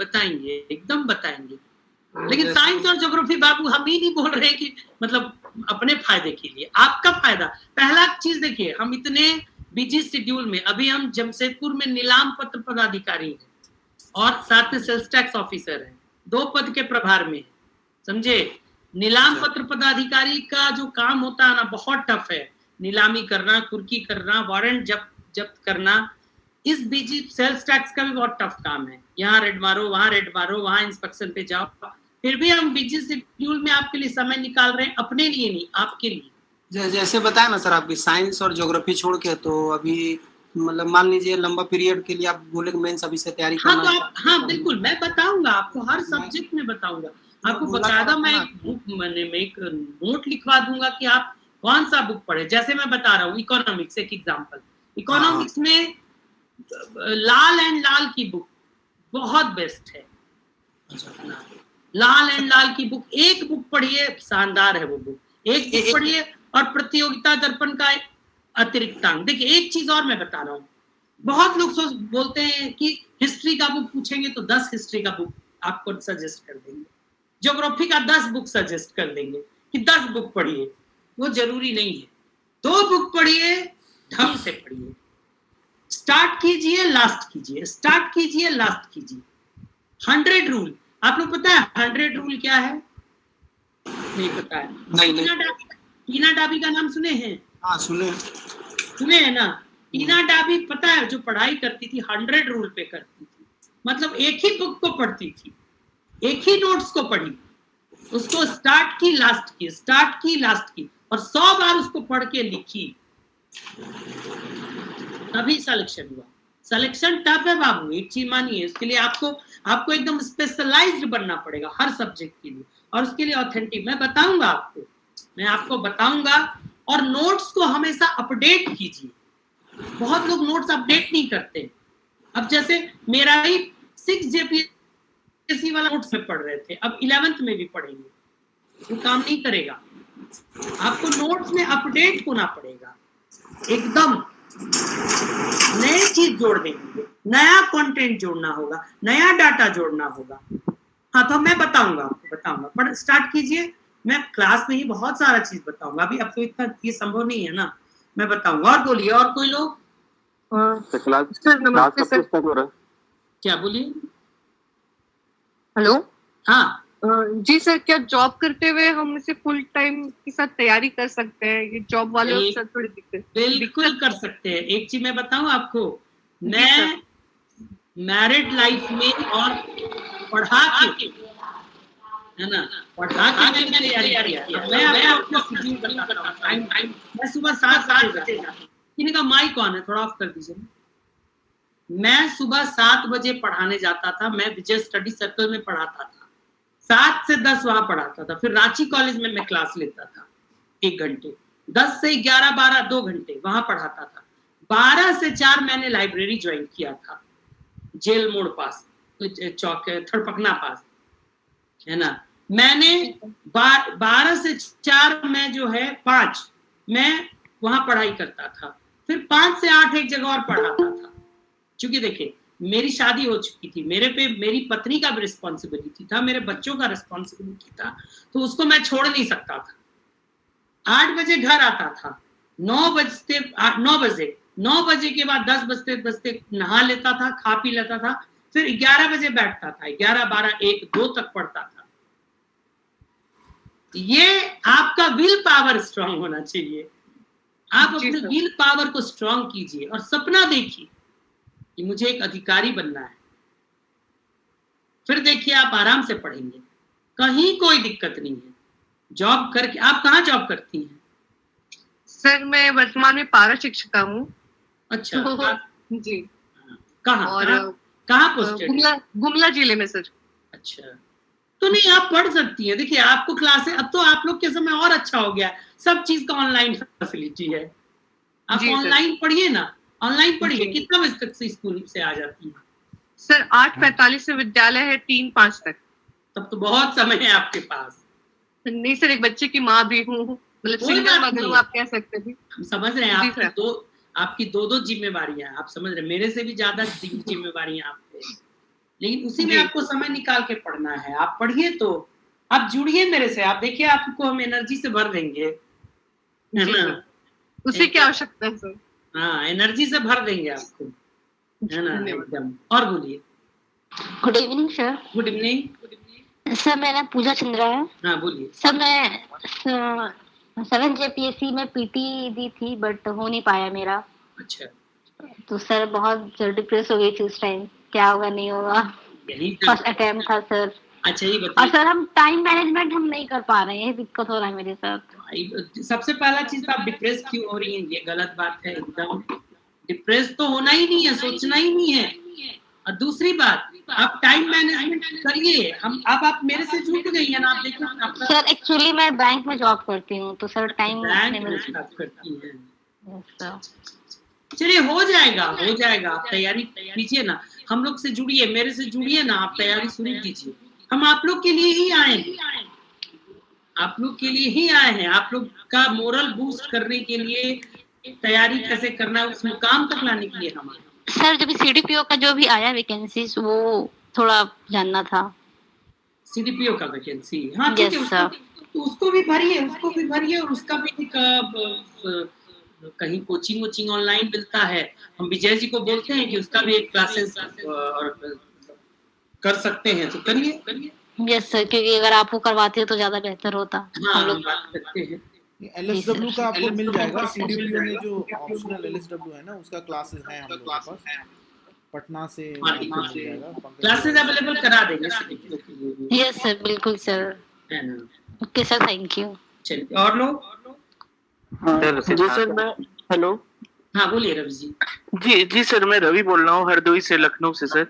एकदम बताएंगे। लेकिन साइंस और ज्योग्राफी बाबू हम ही नहीं बोल रहे कि मतलब अपने फायदे के लिए, आपका फायदा। पहला चीज देखिए, हम इतने बिजी शेड्यूल में, अभी हम जमशेदपुर में नीलाम पत्र पदाधिकारी हैं और साथ में सेल्स टैक्स ऑफिसर है, 2 पद के प्रभार में, समझे? नीलाम पत्र पदाधिकारी का जो काम होता है ना बहुत टफ है, नीलामी करना, कुर्की करना, वारंट जब्त करना, इस बीच सेल्स टैक्स का भी बहुत टफ काम है। यहाँ रेड मारो, वहाँ रेड मारो, वहाँ इंस्पेक्शन पे जाओ, फिर भी हम बिजी शेड्यूल में आपके लिए समय निकाल रहे हैं, अपने लिए नहीं आपके लिए। जैसे बताया ना सर, आपकी साइंस और ज्योग्राफी छोड़ के, तो अभी मतलब मान लीजिए लंबा पीरियड के लिए आप बोले मेंस अभी से तैयारी करना। हाँ तो आप, हाँ बिल्कुल मैं बताऊंगा आपको, हर सब्जेक्ट में बताऊंगा आपको, बकायदा मैं एक बुक में एक नोट लिखवा दूंगा कि आप कौन सा बुक पढ़े। जैसे मैं बता रहा हूँ इकोनॉमिक्स, एक एग्जांपल, इकोनॉमिक्स में लाल एंड लाल की बुक बहुत बेस्ट है। लाल एंड लाल की बुक, एक बुक पढ़िए, शानदार है वो बुक, एक बुक पढ़िए। और प्रतियोगिता दर्पण का अतिरिक्तांक। देखिए एक चीज और मैं बता रहा हूँ, बहुत लोग बोलते हैं कि हिस्ट्री का बुक पूछेंगे तो 10 हिस्ट्री का बुक आपको सजेस्ट कर देंगे, ज्योग्राफी का 10 बुक सजेस्ट कर देंगे कि 10 बुक पढ़िए। वो जरूरी नहीं है, 2 बुक पढ़िए, ढंग से पढ़िए, स्टार्ट कीजिए लास्ट कीजिए, स्टार्ट कीजिए लास्ट कीजिए। 100 रूल, आप लोग पता है 100 रूल क्या है? नहीं पता है? टीना डाबी का नाम सुने हैं? हाँ सुने। सुने है ना, टीना डाबी पता है जो पढ़ाई करती थी 100 रूल पे करती थी, मतलब एक ही बुक को पढ़ती थी, एक ही नोट्स को पढ़ी, उसको स्टार्ट की लास्ट की और 100 बार उसको पढ़ के लिखी, तभी सिलेक्शन हुआ। सिलेक्शन टफ है बाबू, एक चीज मानिए, उसके लिए आपको एकदम स्पेशलाइज्ड बनना पड़ेगा हर सब्जेक्ट के लिए, और उसके लिए ऑथेंटिक मैं आपको बताऊंगा। और नोट्स को हमेशा अपडेट कीजिए, बहुत लोग नोट्स अपडेट नहीं करते। अब जैसे मेरा ही 6 जेपीएससी वाला नोट्स में पढ़ रहे थे, अब 11th में भी पढ़ेंगे, वो काम नहीं करेगा। आपको नोट्स में अपडेट होना पड़ेगा, एकदम नए चीज जोड़ देंगे, नया कंटेंट जोड़ना होगा, नया डाटा जोड़ना होगा। हाँ तो मैं बताऊंगा, पर स्टार्ट कीजिए, मैं क्लास में ही बहुत सारा चीज बताऊंगा, अभी अब तो इतना ये संभव नहीं है ना, मैं बताऊंगा। और बोलिए, और कोई लोग? क्या बोलिए? हेलो। हाँ जी सर, क्या जॉब करते हुए हम इसे फुल टाइम के साथ तैयारी कर सकते हैं? ये जॉब वाले अफसर थोड़ी दिक्कत। बिल्कुल कर सकते हैं। एक चीज मैं बताऊं आपको, मैं मैरिड लाइफ में और पढ़ा के, है ना, पढ़ा के मैंने तैयारी किया। मैं आपको शेड्यूल बताता हूं, टाइम मैं सुबह 7 बजे जाता हूं। किन्हीं का माइक ऑन है, थोड़ा ऑफ कर दीजिए। मैं सुबह 7 बजे पढ़ाने जाता था, मैं विजय स्टडी सर्कल में पढ़ाता था, 7 से 10 वहां पढ़ाता था, फिर रांची कॉलेज में मैं क्लास लेता था 1 घंटे, 10 से 11, 12 2 घंटे वहां पढ़ाता था। 12 से 4 मैंने लाइब्रेरी ज्वाइन किया था, जेल मोड़ पास, चौक थड़पकना पास, है ना। मैंने 12 से 4 में जो है 5 मैं वहां पढ़ाई करता था, फिर 5 से 8 एक जगह और पढ़ाता था। क्योंकि देखिए मेरी शादी हो चुकी थी, मेरे पे मेरी पत्नी का भी रिस्पॉन्सिबिलिटी था, मेरे बच्चों का रिस्पॉन्सिबिलिटी था, तो उसको मैं छोड़ नहीं सकता था। 8 बजे घर आता था, 9 बजे के बाद 10 बजते नहा लेता था, खा पी लेता था, फिर 11 बजे बैठता था, 11, 12, 1, 2 तक पढ़ता था। ये आपका विल पावर स्ट्रांग होना चाहिए। आप अपने विल पावर को स्ट्रांग कीजिए और सपना देखिए कि मुझे एक अधिकारी बनना है, फिर देखिए आप आराम से पढ़ेंगे, कहीं कोई दिक्कत नहीं है। जॉब करके, आप कहाँ जॉब करती हैं? सर मैं वर्तमान में पारा शिक्षिका हूँ। अच्छा जी। कहाँ पोस्टेड? गुमला जिले में सर। अच्छा, तो नहीं आप पढ़ सकती हैं। देखिए आपको क्लासेस, अब तो आप लोग के समय और अच्छा हो गया, सब चीज का ऑनलाइन फैसिलिटी है, आप ऑनलाइन पढ़िए ना, ऑनलाइन पढ़िए। कितना बजे तक से स्कूल से आ जाती है? सर 8:45 से विद्यालय है, 3-5 तक। तब तो बहुत समय है आपके पास। नहीं सर, एक बच्चे की माँ भी हूँ, मतलब सिंगल मदर हूँ, आप कह सकते हैं। हम समझ रहे हैं, आपकी दो जिम्मेवारियां, आप समझ रहे हैं, मेरे से भी ज्यादा जिम्मेवारियां आप पे, लेकिन उसी में आपको समय निकाल के पढ़ना है। आप पढ़िए, तो आप जुड़िए मेरे से, आप देखिए आपको हम एनर्जी से भर देंगे, है ना। उसे क्या आवश्यकता है सर? हाँ, एनर्जी से भर देंगे आपको, है ना, एकदम। और बोलिए। Good evening sir. Good evening sir, मेरा पूजा चंद्रा है। हाँ बोलिए। सर मैं 7 जेपीएससी में पीटी दी थी, बट हो नहीं पाया मेरा। अच्छा, तो सर बहुत डिप्रेस हो गई थी उस टाइम, क्या होगा नहीं होगा, फर्स्ट अटेम्प्ट था सर। अच्छा ये बताइए। और सर हम टाइम मैनेजमेंट हम नहीं कर पा रहे हैं, दिक्कत हो रहा है मेरे साथ। सबसे पहला चीज तो आप डिप्रेस क्यों हो रही हैं, ये गलत बात है एकदम। डिप्रेस तो होना ही नहीं है, सोचना ही नहीं है। और दूसरी बात, आप टाइम मैनेजमेंट करिए। आप मेरे से जुड़ गई है ना, आप देखिए। सर एक्चुअली मैं बैंक में जॉब करती हूँ, तो सर टाइम करती है। चलिए हो जाएगा, आप तैयारी कीजिए ना, हम लोग से जुड़िए, मेरे से जुड़िए ना, आप तैयारी शुरू कीजिए। हम आप लोग के लिए ही आए हैं, आप लोग के लिए ही आए हैं, आप लोग का मोरल बूस्ट करने के लिए, तैयारी कैसे करना है उस मुकाम तक लाने के लिए हमारे। सर जब सीडीपीओ का जो भी आया वैकेंसीज, वो थोड़ा जानना था। सीडीपीओ का वैकेंसी, हाँ ठीक है, उसको भी भरिए, और उसका भी कहीं कोचिंग ऑनलाइन मिलता है। हम विजय जी को बोलते हैं कि उसका भी एक क्लासेस कर सकते हैं, तो करिए। यस सर, क्योंकि अगर आप वो करवाते हो तो ज्यादा बेहतर होता। हाँ, हम बात करते हैं। LSW का आपको मिल जाएगा, CDPO में जो ऑप्शनल LSW है ना उसका क्लासेस है हम लोगों के पास, पटना से मिल जाएगा, क्लासेस अवेलेबल करा देंगे। यस सर, बिल्कुल sir. Okay sir, thank you. चलिए और लोग? जी सर मैं, हेलो। हाँ बोलिए रवि जी। जी सर, मैं रवि बोल रहा हूँ हरदोई से, लखनऊ से सर।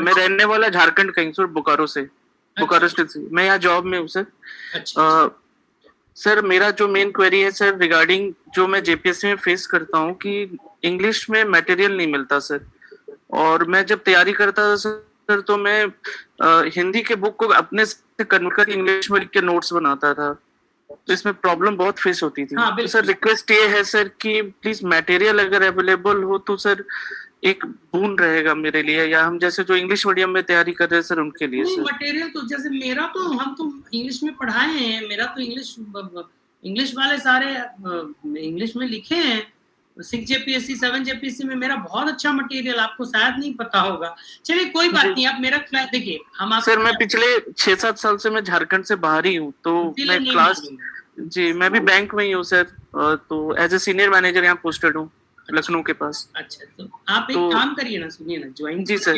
मैं रहने वाला झारखंड कैंसर बोकारो से, बोकारो स्टेट से। मैं यहाँ जॉब में हूँ सर। सर मेरा जो मेन क्वेरी है सर रिगार्डिंग जो मैं जेपीएससी में फेस करता हूँ कि इंग्लिश में मटेरियल नहीं मिलता सर, और मैं जब तैयारी करता था सर तो मैं हिंदी के बुक को अपने से कन्वर्ट कर इंग्लिश में लिख के नोट्स बनाता था, तो इसमें प्रॉब्लम बहुत फेस होती थी। तो सर रिक्वेस्ट ये है सर कि प्लीज मटेरियल अगर अवेलेबल हो तो सर एक बून रहेगा मेरे लिए, या हम जैसे जो इंग्लिश मीडियम में तैयारी कर रहे हैं सर उनके लिए। सर मटेरियल तो जैसे मेरा तो हम तो इंग्लिश में पढ़ाए हैं, मेरा तो इंग्लिश वाले सारे इंग्लिश में लिखे हैं। 6 JPSC 7 JPSC में मेरा बहुत अच्छा मटेरियल, आपको शायद नहीं पता होगा। चलिए कोई बात नहीं, आप मेरा क्लास देखिए। हम सर मैं पिछले 6-7 साल से मैं झारखंड से बाहर ही हूँ, तो मैं क्लास जी मैं भी बैंक में ही हूँ सर, तो एज ए सीनियर मैनेजर यहाँ पोस्टेड हूँ लखनऊ के पास। अच्छा, तो आप एक काम करिए ना, सुनिए ना, ज्वाइन जी सर,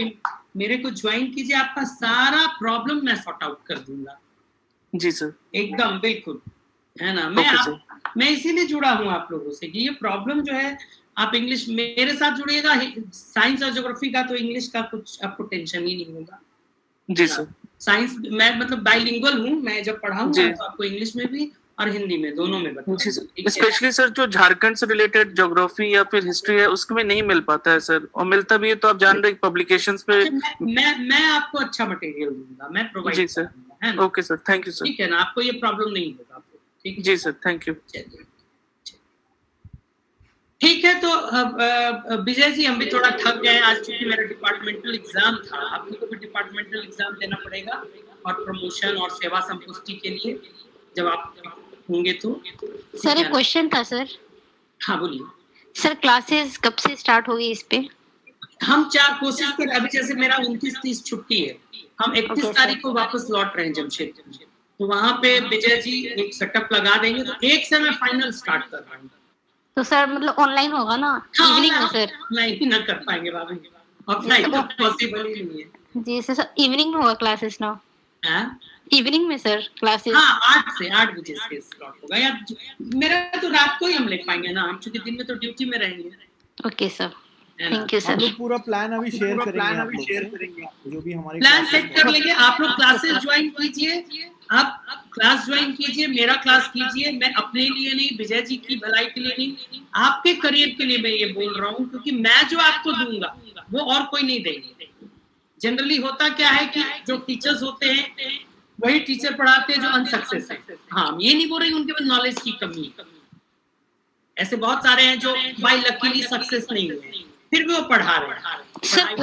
मेरे को ज्वाइन कीजिए, आपका मैं प्रॉब्लम मैं सॉर्ट आउट कर दूंगा। जी सर, एकदम बिल्कुल, है ना। मैं इसीलिए जुड़ा हूँ आप लोगों से कि ये प्रॉब्लम जो है, आप इंग्लिश मेरे साथ जुड़िएगा, साइंस और ज्योग्राफी का तो इंग्लिश का कुछ आपको टेंशन ही नहीं होगा। जी सर, साइंस मैं मतलब बाइलिंगुअल हूँ, मैं जब पढ़ाऊंगा तो आपको इंग्लिश में भी और हिंदी में दोनों में बताऊंगा। स्पेशली सर जो झारखंड से रिलेटेड ज्योग्राफी या फिर हिस्ट्री है उसमें नहीं मिल पाता है सर, और मिलता भी है तो आप जान रहे पब्लिकेशंस पे। मैं आपको अच्छा मटेरियल दूंगा, मैं प्रोवाइड जी सर, है ना। Okay sir, thank you sir. ठीक है ना, आपको ये प्रॉब्लम नहीं होगा आपको। ठीक जी सर, थैंक यू। ठीक है, तो विजय जी हम भी थोड़ा थक गए आज, क्योंकि मेरा डिपार्टमेंटल एग्जाम था। आपको भी डिपार्टमेंटल एग्जाम देना पड़ेगा और प्रमोशन और सेवा संपुष्टि के लिए जब आप होंगे तो। सर एक क्वेश्चन था सर। हाँ बोलिए सर, क्लासेस कब से स्टार्ट होगी इस पे? हम कोशिश कर, अभी जैसे मेरा 29-30 छुट्टी है, हम 31 तारीख को वापस लौट रहे हैं जमशेदपुर, तो वहाँ पे विजय जी एक सेटअप लगा देंगे, तो 1 से मैं फाइनल स्टार्ट कर रहा हूँ। तो सर मतलब ऑनलाइन होगा ना? इवनिंग में सर? ऑनलाइन ही ना कर पाएंगे बाबू, ऑफलाइन तो पॉसिबल ही नहीं है। जी सर, इवनिंग में होगा क्लासेस ना? इवनिंग में सर क्लासेस? हाँ 8 बजे से स्टार्ट होगा, या मेरा तो रात को ही हम ले पाएंगे ना, हम चूंकि दिन में तो ड्यूटी में रहेंगे। Okay sir, thank you sir. हम लोग पूरा प्लान अभी शेयर करेंगे, जो भी हमारे प्लान सेट कर लेंगे। आप लोग क्लासेस ज्वाइन कीजिए, आप क्लास ज्वाइन कीजिए, मेरा क्लास कीजिए। मैं अपने लिए नहीं, विजय जी की भलाई के लिए नहीं, आपके करियर के लिए मैं ये बोल रहा हूँ, क्योंकि मैं जो आपको दूंगा वो और कोई नहीं देंगे। जनरली होता क्या है कि जो टीचर्स होते हैं वही टीचर पढ़ाते हैं जो अनसक्सेस है। हाँ, ये नहीं बोल रही उनके पास नॉलेज की कमी है, ऐसे बहुत सारे हैं जो बाय लकीली सक्सेस नहीं हुए, फिर भी वो पढ़ा रहे हैं। सर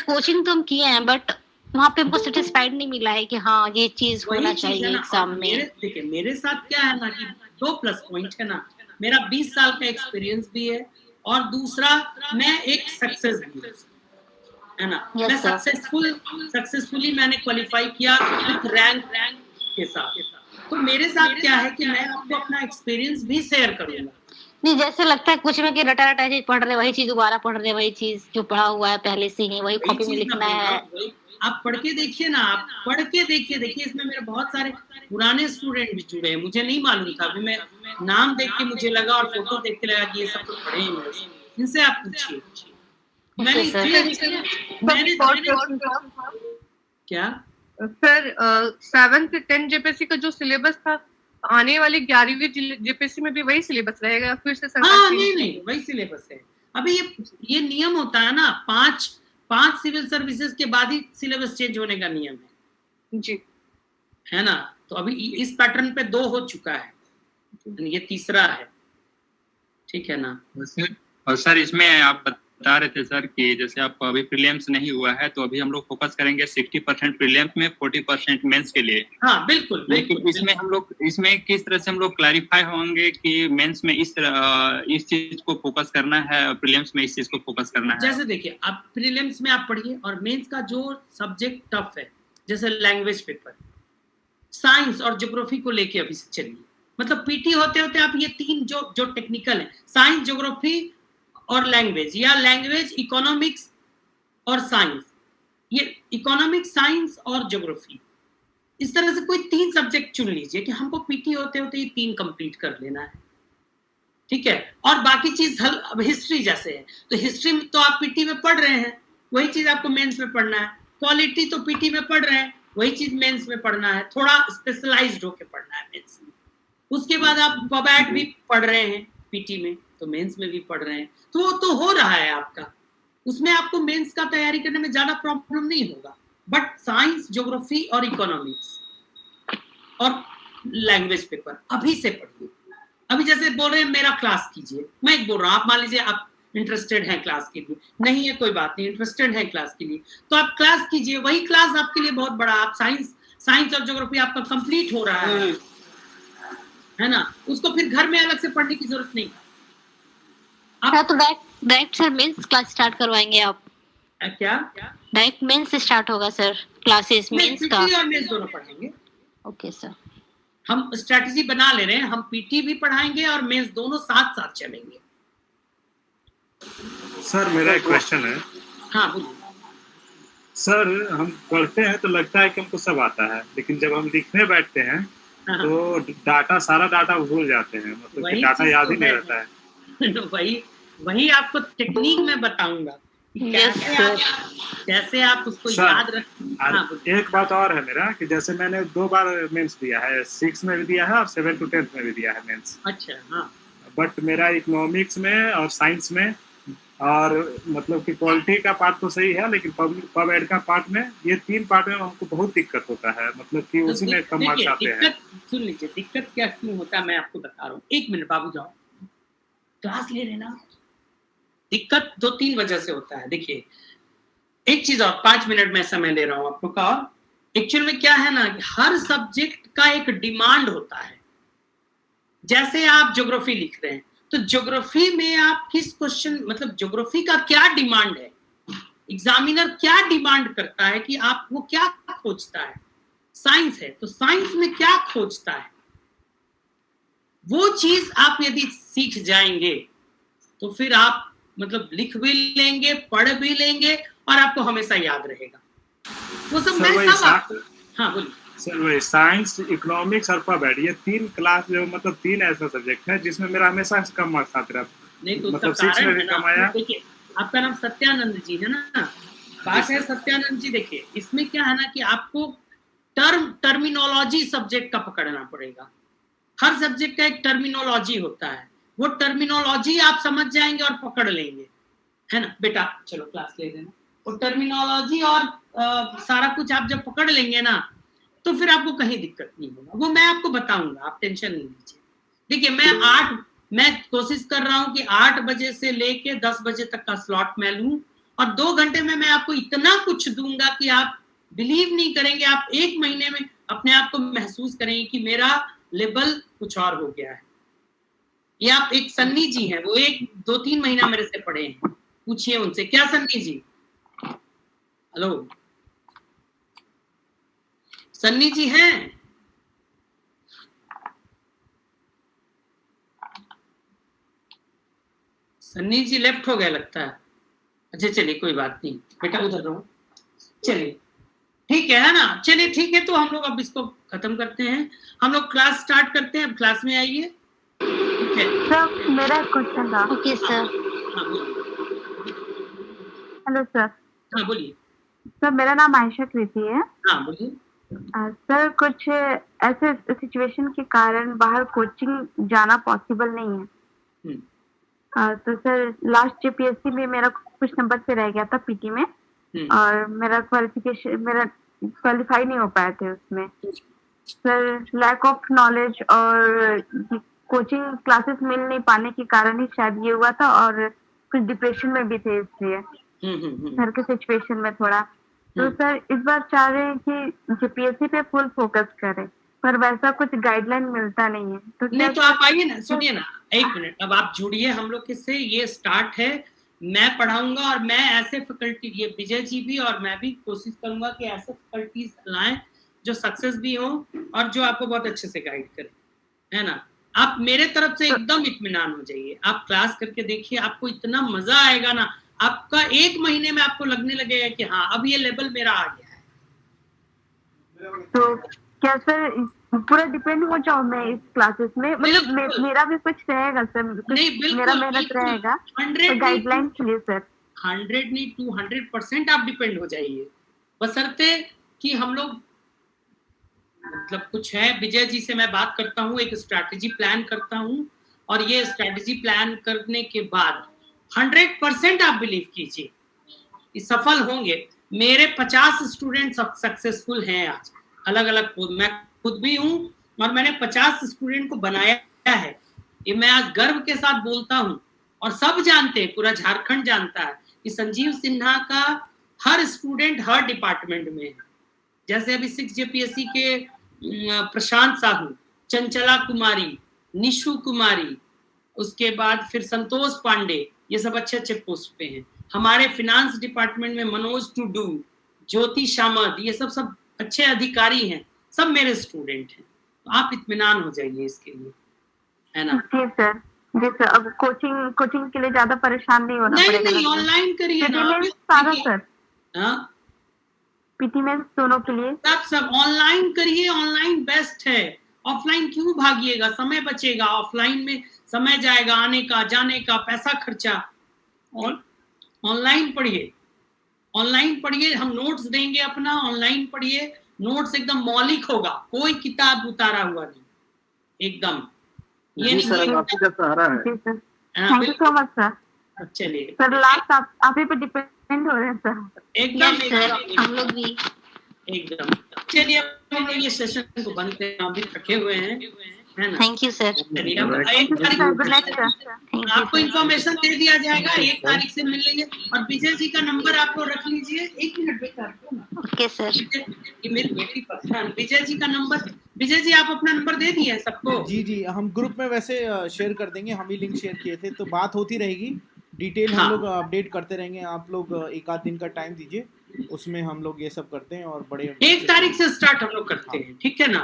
कोचिंग तो हम किए हैं, बट वहाँ पे हमको सेटिस्फाइड नहीं मिला है कि हाँ ये चीज होना चाहिए एग्जाम में। देखिए मेरे साथ क्या है ना कि 2 प्लस पॉइंट है ना, मेरा 20 साल का एक्सपीरियंस भी है, और दूसरा मैं एक सक्सेस भी है ना। मैं सक्सेसफुली मैंने क्वालिफाई किया विद रैंक के साथ। तो मेरे साथ क्या है कि मैं आपको अपना एक्सपीरियंस भी शेयर करूंगा। नहीं, जैसे लगता है कुछ में कि रटा चीज पढ़ रहे, वही चीज दोबारा पढ़ रहे, वही चीज जो पढ़ा हुआ है पहले से ही वही कॉपी में लिखना है। आप पढ़ के देखिए ना, आप पढ़ के देखिए। इसमें मेरे बहुत सारे पुराने स्टूडेंट भी जुड़े हैं, मुझे नहीं मालूम था, अभी मैं नाम देख के मुझे लगा और फोटो देख के लगा कि ये सब तो पढ़े हैं, इनसे आप पूछिए। मैंने क्या सर 7 से 10 जेपीएससी का जो सिलेबस था, आने वाली 11वीं जेपीएससी में भी वही सिलेबस रहेगा फिर से? हाँ नहीं वही सिलेबस है। अभी ये नियम होता है ना, 5 सिविल सर्विसेज के बाद ही सिलेबस चेंज होने का नियम है जी, है ना। तो अभी इस पैटर्न पे 2 हो चुका है, ये तीसरा है, ठीक है ना। और सर इसमें आप बता रहे थे सर कि जैसे आप अभी प्रीलिम्स नहीं हुआ है, तो अभी हम लोग फोकस करेंगे 60% प्रीलिम्स में, 40% मेंस के लिए। हाँ बिल्कुल। इसमें हम लोग किस तरह से हम लोग क्लैरिफाई होंगे कि मेंस में इस चीज को फोकस करना है, प्रीलिम्स में इस चीज को फोकस करना है? जैसे देखिए, आप प्रीलिम्स में आप पढ़िए, और मेंस का जो सब्जेक्ट टफ है, जैसे लैंग्वेज पेपर, साइंस और ज्योग्राफी को लेके अभी से चलिए, मतलब पीटी होते होते आप ये तीन जो टेक्निकल है, साइंस, ज्योग्राफी और लैंग्वेज, या लैंग्वेज, इकोनॉमिक्स और साइंस, ये इकोनॉमिक्स, साइंस और ज्योग्राफी, इस तरह से कोई 3 सब्जेक्ट चुन लीजिए कि हमको पीटी होते होते ये 3 कंप्लीट कर लेना है, ठीक है। और बाकी चीज अब हिस्ट्री जैसे है, तो हिस्ट्री में तो आप पीटी में पढ़ रहे हैं, वही चीज आपको मेंस में पढ़ना है। क्वालिटी तो पीटी में पढ़ रहे हैं, वही चीज मेंस में पढ़ना है, थोड़ा स्पेशलाइज्ड होके पढ़ना है मेंस में। उसके बाद आप पबैट भी पढ़ रहे हैं पीटी में, तो मेंस में भी पढ़ रहे हैं, तो वो तो हो रहा है आपका, उसमें आपको मेंस का तैयारी करने में ज्यादा प्रॉब्लम नहीं होगा। बट साइंस, ज्योग्राफी और इकोनॉमिक्स और लैंग्वेज पेपर अभी से पढ़िए। अभी जैसे बोल रहे हैं मेरा क्लास कीजिए, मैं एक बोल रहा हूँ, आप मान लीजिए आप इंटरेस्टेड हैं क्लास के लिए, नहीं है कोई बात नहीं, इंटरेस्टेड है क्लास के लिए तो आप क्लास कीजिए, वही क्लास आपके लिए बहुत बड़ा, आप साइंस और ज्योग्राफी आपका कंप्लीट हो रहा है ना, उसको फिर घर में अलग से पढ़ने की जरूरत नहीं। आप तो direct sir mains class start करवाएंगे आप? क्या डायरेक्ट मेंस स्टार्ट होगा सर क्लासेस मेंस का? पीटी और मेंस दोनों पढ़ाएंगे। ओके सर, हम स्ट्रेटजी बना ले रहे हैं, हम पीटी भी पढ़ाएंगे और मेंस दोनों साथ साथ चलेंगे। सर मेरा एक क्वेश्चन है। हाँ बोलिए। सर हम पढ़ते हैं तो लगता है कि हमको सब आता है, लेकिन जब हम लिखने बैठते हैं तो सारा डाटा भूल जाते हैं, मतलब कि डाटा याद ही नहीं रहता है। वही आपको टेक्निक में बताऊंगा कैसे आप उसको याद रख। एक बात और है मेरा कि जैसे मैंने 2 बार मेंस दिया है, 6 में भी दिया है और 7 to 10 में भी दिया है मेंस। अच्छा हाँ। बट मेरा इकोनॉमिक्स में और साइंस में और मतलब कि पॉलिटी का पार्ट तो सही है, लेकिन पब एड का पार्ट में, ये 3 पार्ट में हमको बहुत दिक्कत होता है, मतलब कि उसी में कम मार्क्स आते हैं। सुन लीजिए दिक्कत क्या क्यों होता है, मैं आपको बता रहा हूँ। 1 मिनट बाबू जाओ, क्लास ले रहे ना। दिक्कत 2-3 वजह से होता है। देखिए एक चीज और, 5 मिनट में समय ले रहा हूँ आपको का। एक्चुअल में क्या है ना, हर सब्जेक्ट का एक डिमांड होता है। जैसे आप ज्योग्राफी लिख रहे हैं तो ज्योग्राफी में आप किस क्वेश्चन, मतलब ज्योग्राफी का क्या डिमांड है, एग्जामिनर क्या डिमांड करता है कि आप वो क्या खोजता है। साइंस है तो साइंस में क्या खोजता है, वो चीज आप यदि सीख जाएंगे तो फिर आप मतलब लिख भी लेंगे, पढ़ भी लेंगे और आपको हमेशा याद रहेगा वो सब। मैं सब आपको हाँ बोलिए सर। वही साइंस, इकोनॉमिक्स और पबएड, ये 3 क्लास जो मतलब 3 ऐसा सब्जेक्ट है जिसमें मेरा हमेशा कम मार्क्स आते रहा। नहीं तो मतलब 6 में भी कम आया। देखिए आपका नाम सत्यानंद जी है ना, बात है सत्यानंद जी। देखिए इसमें क्या है ना कि आपको टर्मिनोलॉजी सब्जेक्ट का पकड़ना पड़ेगा। हर सब्जेक्ट का एक टर्मिनोलॉजी होता है, वो टर्मिनोलॉजी आप समझ जाएंगे और पकड़ लेंगे, है ना बेटा। चलो क्लास ले लेना। वो टर्मिनोलॉजी और सारा कुछ आप जब पकड़ लेंगे ना तो फिर आपको कहीं दिक्कत नहीं होगा, वो मैं आपको बताऊंगा, आप टेंशन नहीं लीजिए। देखिए मैं कोशिश कर रहा हूँ कि 8 बजे से लेके 10 बजे तक का स्लॉट मैं लूं और 2 घंटे में मैं आपको इतना कुछ दूंगा कि आप बिलीव नहीं करेंगे। आप 1 महीने में अपने आप को महसूस करेंगे कि मेरा लेवल कुछ और हो गया है। ये आप एक सन्नी जी हैं, वो 2-3 महीना मेरे से पढ़े हैं, पूछिए उनसे। क्या सन्नी जी? हेलो सन्नी जी हैं? सन्नी जी लेफ्ट हो गया लगता है। अच्छा चलिए कोई बात नहीं बेटा, उधर रहो। चलिए ठीक है ना, चलिए ठीक है। तो हम लोग अब इसको खत्म करते हैं, हम लोग क्लास स्टार्ट करते हैं। अब क्लास में आइए। ठीक है सर मेरा क्वेश्चन था। Okay sir. हाँ बोलिए। Hello sir. हाँ बोलिए। सर मेरा नाम आयशा कृति है। हाँ बोलिए। सर कुछ ऐसे सिचुएशन के कारण बाहर कोचिंग जाना पॉसिबल नहीं है। तो सर लास्ट जेपीएससी में मेरा कुछ नंबर से रह गया था पीटी में, और मेरा क्वालिफाई नहीं हो पाए थे उसमें। सर लैक ऑफ नॉलेज और कोचिंग क्लासेस मिल नहीं पाने के कारण ही शायद ये हुआ था, और कुछ डिप्रेशन में भी थे इसलिए घर के सिचुएशन में थोड़ा। तो सर इस बार चाह रहे हैं कि जेपीएससी पे फुल फोकस करें, पर वैसा कुछ गाइडलाइन मिलता नहीं है। तो नहीं तो आप आइए ना, सुनिए ना 1 मिनट। अब आप जुड़िए हम लोग से, ये स्टार्ट है, मैं पढ़ाऊंगा और मैं ऐसे फैकल्टी, ये विजय जी भी और मैं भी कोशिश करूंगा कि ऐसे फैकल्टीज लाएं जो सक्सेस भी हो और जो आपको बहुत अच्छे से गाइड करें, है ना। आप मेरे तरफ से एकदम इत्मीनान हो जाइए, आप क्लास करके देखिए, आपको इतना मजा आएगा ना, आपका 1 महीने में आपको लगने लगेगा कि हाँ अब ये लेवल मेरा आ गया है। तो क्या सर पूरा डिपेंड हो जाऊँ मैं इस क्लासेस में, मतलब मेरा भी कुछ रहेगा सर, नहीं, मेरा मेहनत रहेगा, 100 गाइडलाइन के लिए सर। 100 नहीं 200% आप डिपेंड हो जाइए, बशर्ते कि हम लोग मतलब कुछ है, विजय जी से मैं बात करता हूँ, एक स्ट्रैटेजी प्लान करता हूँ, और ये स्ट्रैटेजी प्लान करने के बाद 100% आप बिलीव कीजिए सफल होंगे। मेरे 50 स्टूडेंट सक्सेसफुल हैं आज, अलग अलग, मैं खुद भी हूँ और मैंने 50 स्टूडेंट को बनाया है, ये मैं आज गर्व के साथ बोलता हूँ, और सब जानते हैं, पूरा झारखंड जानता है कि संजीव सिन्हा का हर स्टूडेंट हर डिपार्टमेंट में है। जैसे अभी 6 JPSC के प्रशांत साहू, चंचला कुमारी, निशु कुमारी, उसके बाद फिर संतोष पांडे, ये सब अच्छे अच्छे पोस्ट पे हैं। हमारे फाइनेंस डिपार्टमेंट में मनोज टुडू, ज्योति शामद, ये सब अच्छे अधिकारी हैं, सब मेरे स्टूडेंट हैं। तो आप इत्मीनान हो जाइए इसके लिए, है ना। जी सर, जी सर। अब कोचिंग के लिए ज्यादा परेशान नहीं होना पड़ेगा। नहीं, ऑनलाइन करिए ना सारा सर। हाँ, पीटी में दोनों के लिए सब ऑनलाइन करिए, ऑनलाइन बेस्ट है। ऑफलाइन क्यों भागिएगा, समय बचेगा, ऑफलाइन में समय जाएगा, आने का जाने का पैसा खर्चा। और ऑनलाइन पढ़िए, हम नोट्स देंगे अपना, ऑनलाइन पढ़िए, नोट्स एकदम मौलिक होगा, कोई किताब उतारा हुआ नहीं, एकदम। ये नहीं सर, आपका सहारा है। Thank you so much sir. चलिए सर, लास्ट आप ही पे डिपेंड हो रहे हैं सर। एकदम हम लोग भी एकदम। चलिए हम लोग ये सेशन को बंद करते हैं, अभी थके हुए हैं, है ना। Thank you sir. चलिए अब 1 तारीख आपको इन्फॉर्मेशन दे दिया जाएगा, 1 तारीख से मिल लेंगे। और विजय जी का नंबर आपको रख लीजिए। 1 मिनट बेटा, ओके सर। ये मेरी बेटी पसंद, विजय जी का नंबर। विजय जी आप अपना नंबर दे दिए सबको? जी, हम ग्रुप में वैसे शेयर कर देंगे, हम ही लिंक शेयर किए थे, तो बात होती रहेगी, डिटेल हम लोग अपडेट करते रहेंगे। आप लोग 1 आध दिन का टाइम दीजिए, उसमें हम लोग ये सब करते हैं और बड़े 1 तारीख से स्टार्ट हम लोग करते हैं, ठीक है ना।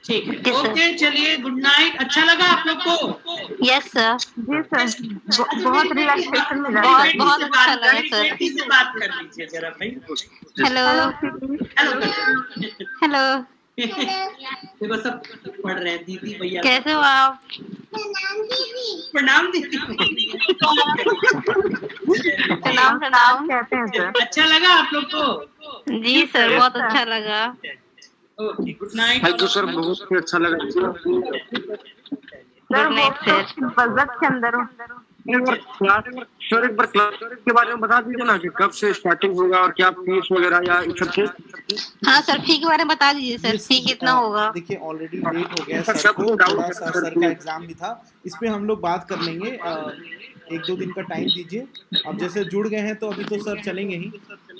ठीक है, ओके, चलिए, गुड नाइट। अच्छा लगा आप लोग को? Yes sir. जी सर, बहुत रिलैक्सेशन मिला, बहुत अच्छा लगा सर। बेटी से बात कर लीजिए जरा भाई। हेलो हेलो देखो सब पढ़ रहे हैं, दीदी भैया कैसे हो आप? प्रणाम दीदी। प्रणाम। कहते हैं सर। अच्छा लगा आप लोग को? जी सर, बहुत अच्छा लगा। Okay, good night. तो सर बहुत ही अच्छा लगा सर, वो तो बजट के अंदर हो। सर एक बार क्लास के बारे में बता दीजिए ना कि कब से स्टार्टिंग होगा और क्या फीस वगैरह या सब चीज। हाँ सर, फी के बारे में बता दीजिए सर, फी कितना होगा? देखिए ऑलरेडी लेट हो गया सर को, थोड़ा सा सर का एग्जाम भी था, इस पे हम लोग बात कर लेंगे। 1-2 दिन का टाइम दीजिए। अब जैसे जुड़ गए हैं तो अभी तो सर चलेंगे ही,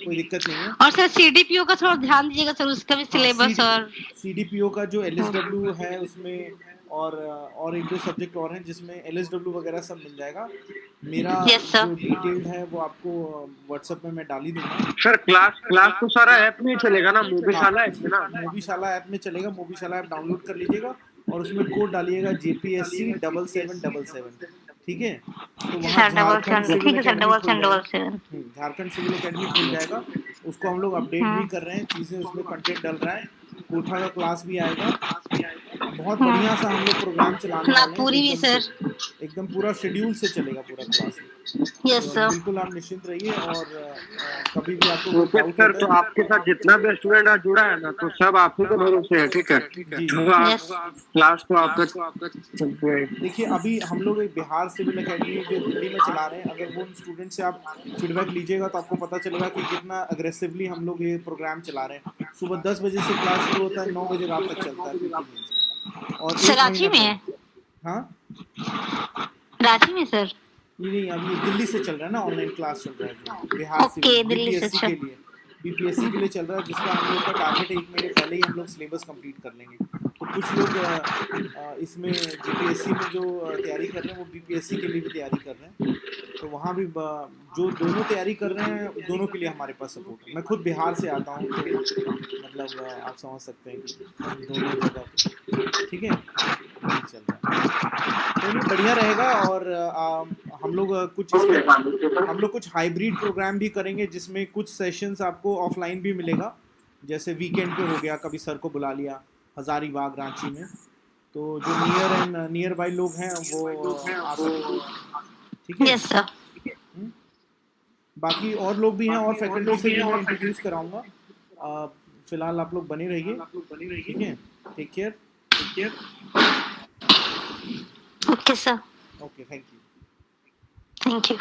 कोई दिक्कत नहीं है। और सर CDPO का थोड़ा ध्यान दीजिएगा सर, उसका भी सिलेबस। और CDPO का जो LSW है उसमें और 1-2 सब्जेक्ट और हैं जिसमें LSW वगैरह सब मिल जाएगा। मेरा जो डिटेल है वो आपको WhatsApp में मैं डाल ही दूंगा। सर क्लास तो सारा ऐप में चलेगा ना, मोबीशाला ऐप में ना? मोबीशाला ऐप में चलेगा, मोबीशाला ऐप डाउनलोड कर लीजिएगा और उसमें कोड डालिएगा JPSC 7777, ठीक है? तो वहाँ झारखंड सिविल अकेडमी खुल जाएगा, उसको हम लोग अपडेट भी कर रहे हैं, चीजें उसमें कंटेंट डल रहा है, कोठा का क्लास भी आएगा, बहुत बढ़िया सा हम लोग प्रोग्राम चलाने वाले हैं। पूरी भी सर एकदम पूरा शेड्यूल से चलेगा पूरा क्लास। यस सर, बिल्कुल आप निश्चिंत रहिए। और कभी भी आपको सर तो आपके साथ जितना भी स्टूडेंट आज जुड़ा है ना, तो सब आप ही के भरोसे है, ठीक है? क्लास तो आपका। देखिए अभी हम लोग बिहार सिविल अकेडमी जो दिल्ली में चला रहे हैं, अगर वो स्टूडेंट से आप फीडबैक लीजिएगा तो आपको पता चलेगा कि कितना अग्रेसिवली हम लोग ये प्रोग्राम चला रहे हैं। सुबह 10 बजे से क्लास शुरू होता है, 9 बजे रात तक चलता है। और रांची में है? हाँ रांची में सर? नहीं, अभी दिल्ली से चल रहा है ना, ऑनलाइन क्लास चल रहा है बिहार से, दिल्ली से के लिए, BPSC के लिए चल रहा है, जिसका हम लोग का टारगेट है 1 महीने पहले ही हम लोग सिलेबस कंप्लीट कर लेंगे। तो कुछ लोग इसमें जीपीएससी में जो तैयारी कर रहे हैं वो बीपीएससी के लिए भी तैयारी कर रहे हैं, तो वहाँ भी जो दोनों तैयारी कर रहे हैं दोनों के लिए हमारे पास सपोर्ट है। मैं खुद बिहार से आता हूँ, तो मतलब आप समझ सकते हैं कि दोनों जगह ठीक है चल रहा है, तो ये बढ़िया रहेगा। और हम लोग कुछ हाइब्रिड प्रोग्राम भी करेंगे जिसमें कुछ सेशंस आपको ऑफलाइन भी मिलेगा, जैसे वीकेंड पे हो गया, कभी सर को बुला लिया हजारीबाग रांची में, तो जो नियर बाय लोग हैं वो आ सकते हैं, ठीक है। Yes sir. बाकी और लोग भी हैं और फैकल्टी से भी मैं इंट्रोड्यूस कराऊंगा। फिलहाल आप लोग बने रहिए, ठीक है। Take care. Okay sir. Okay, thank you. Thank you.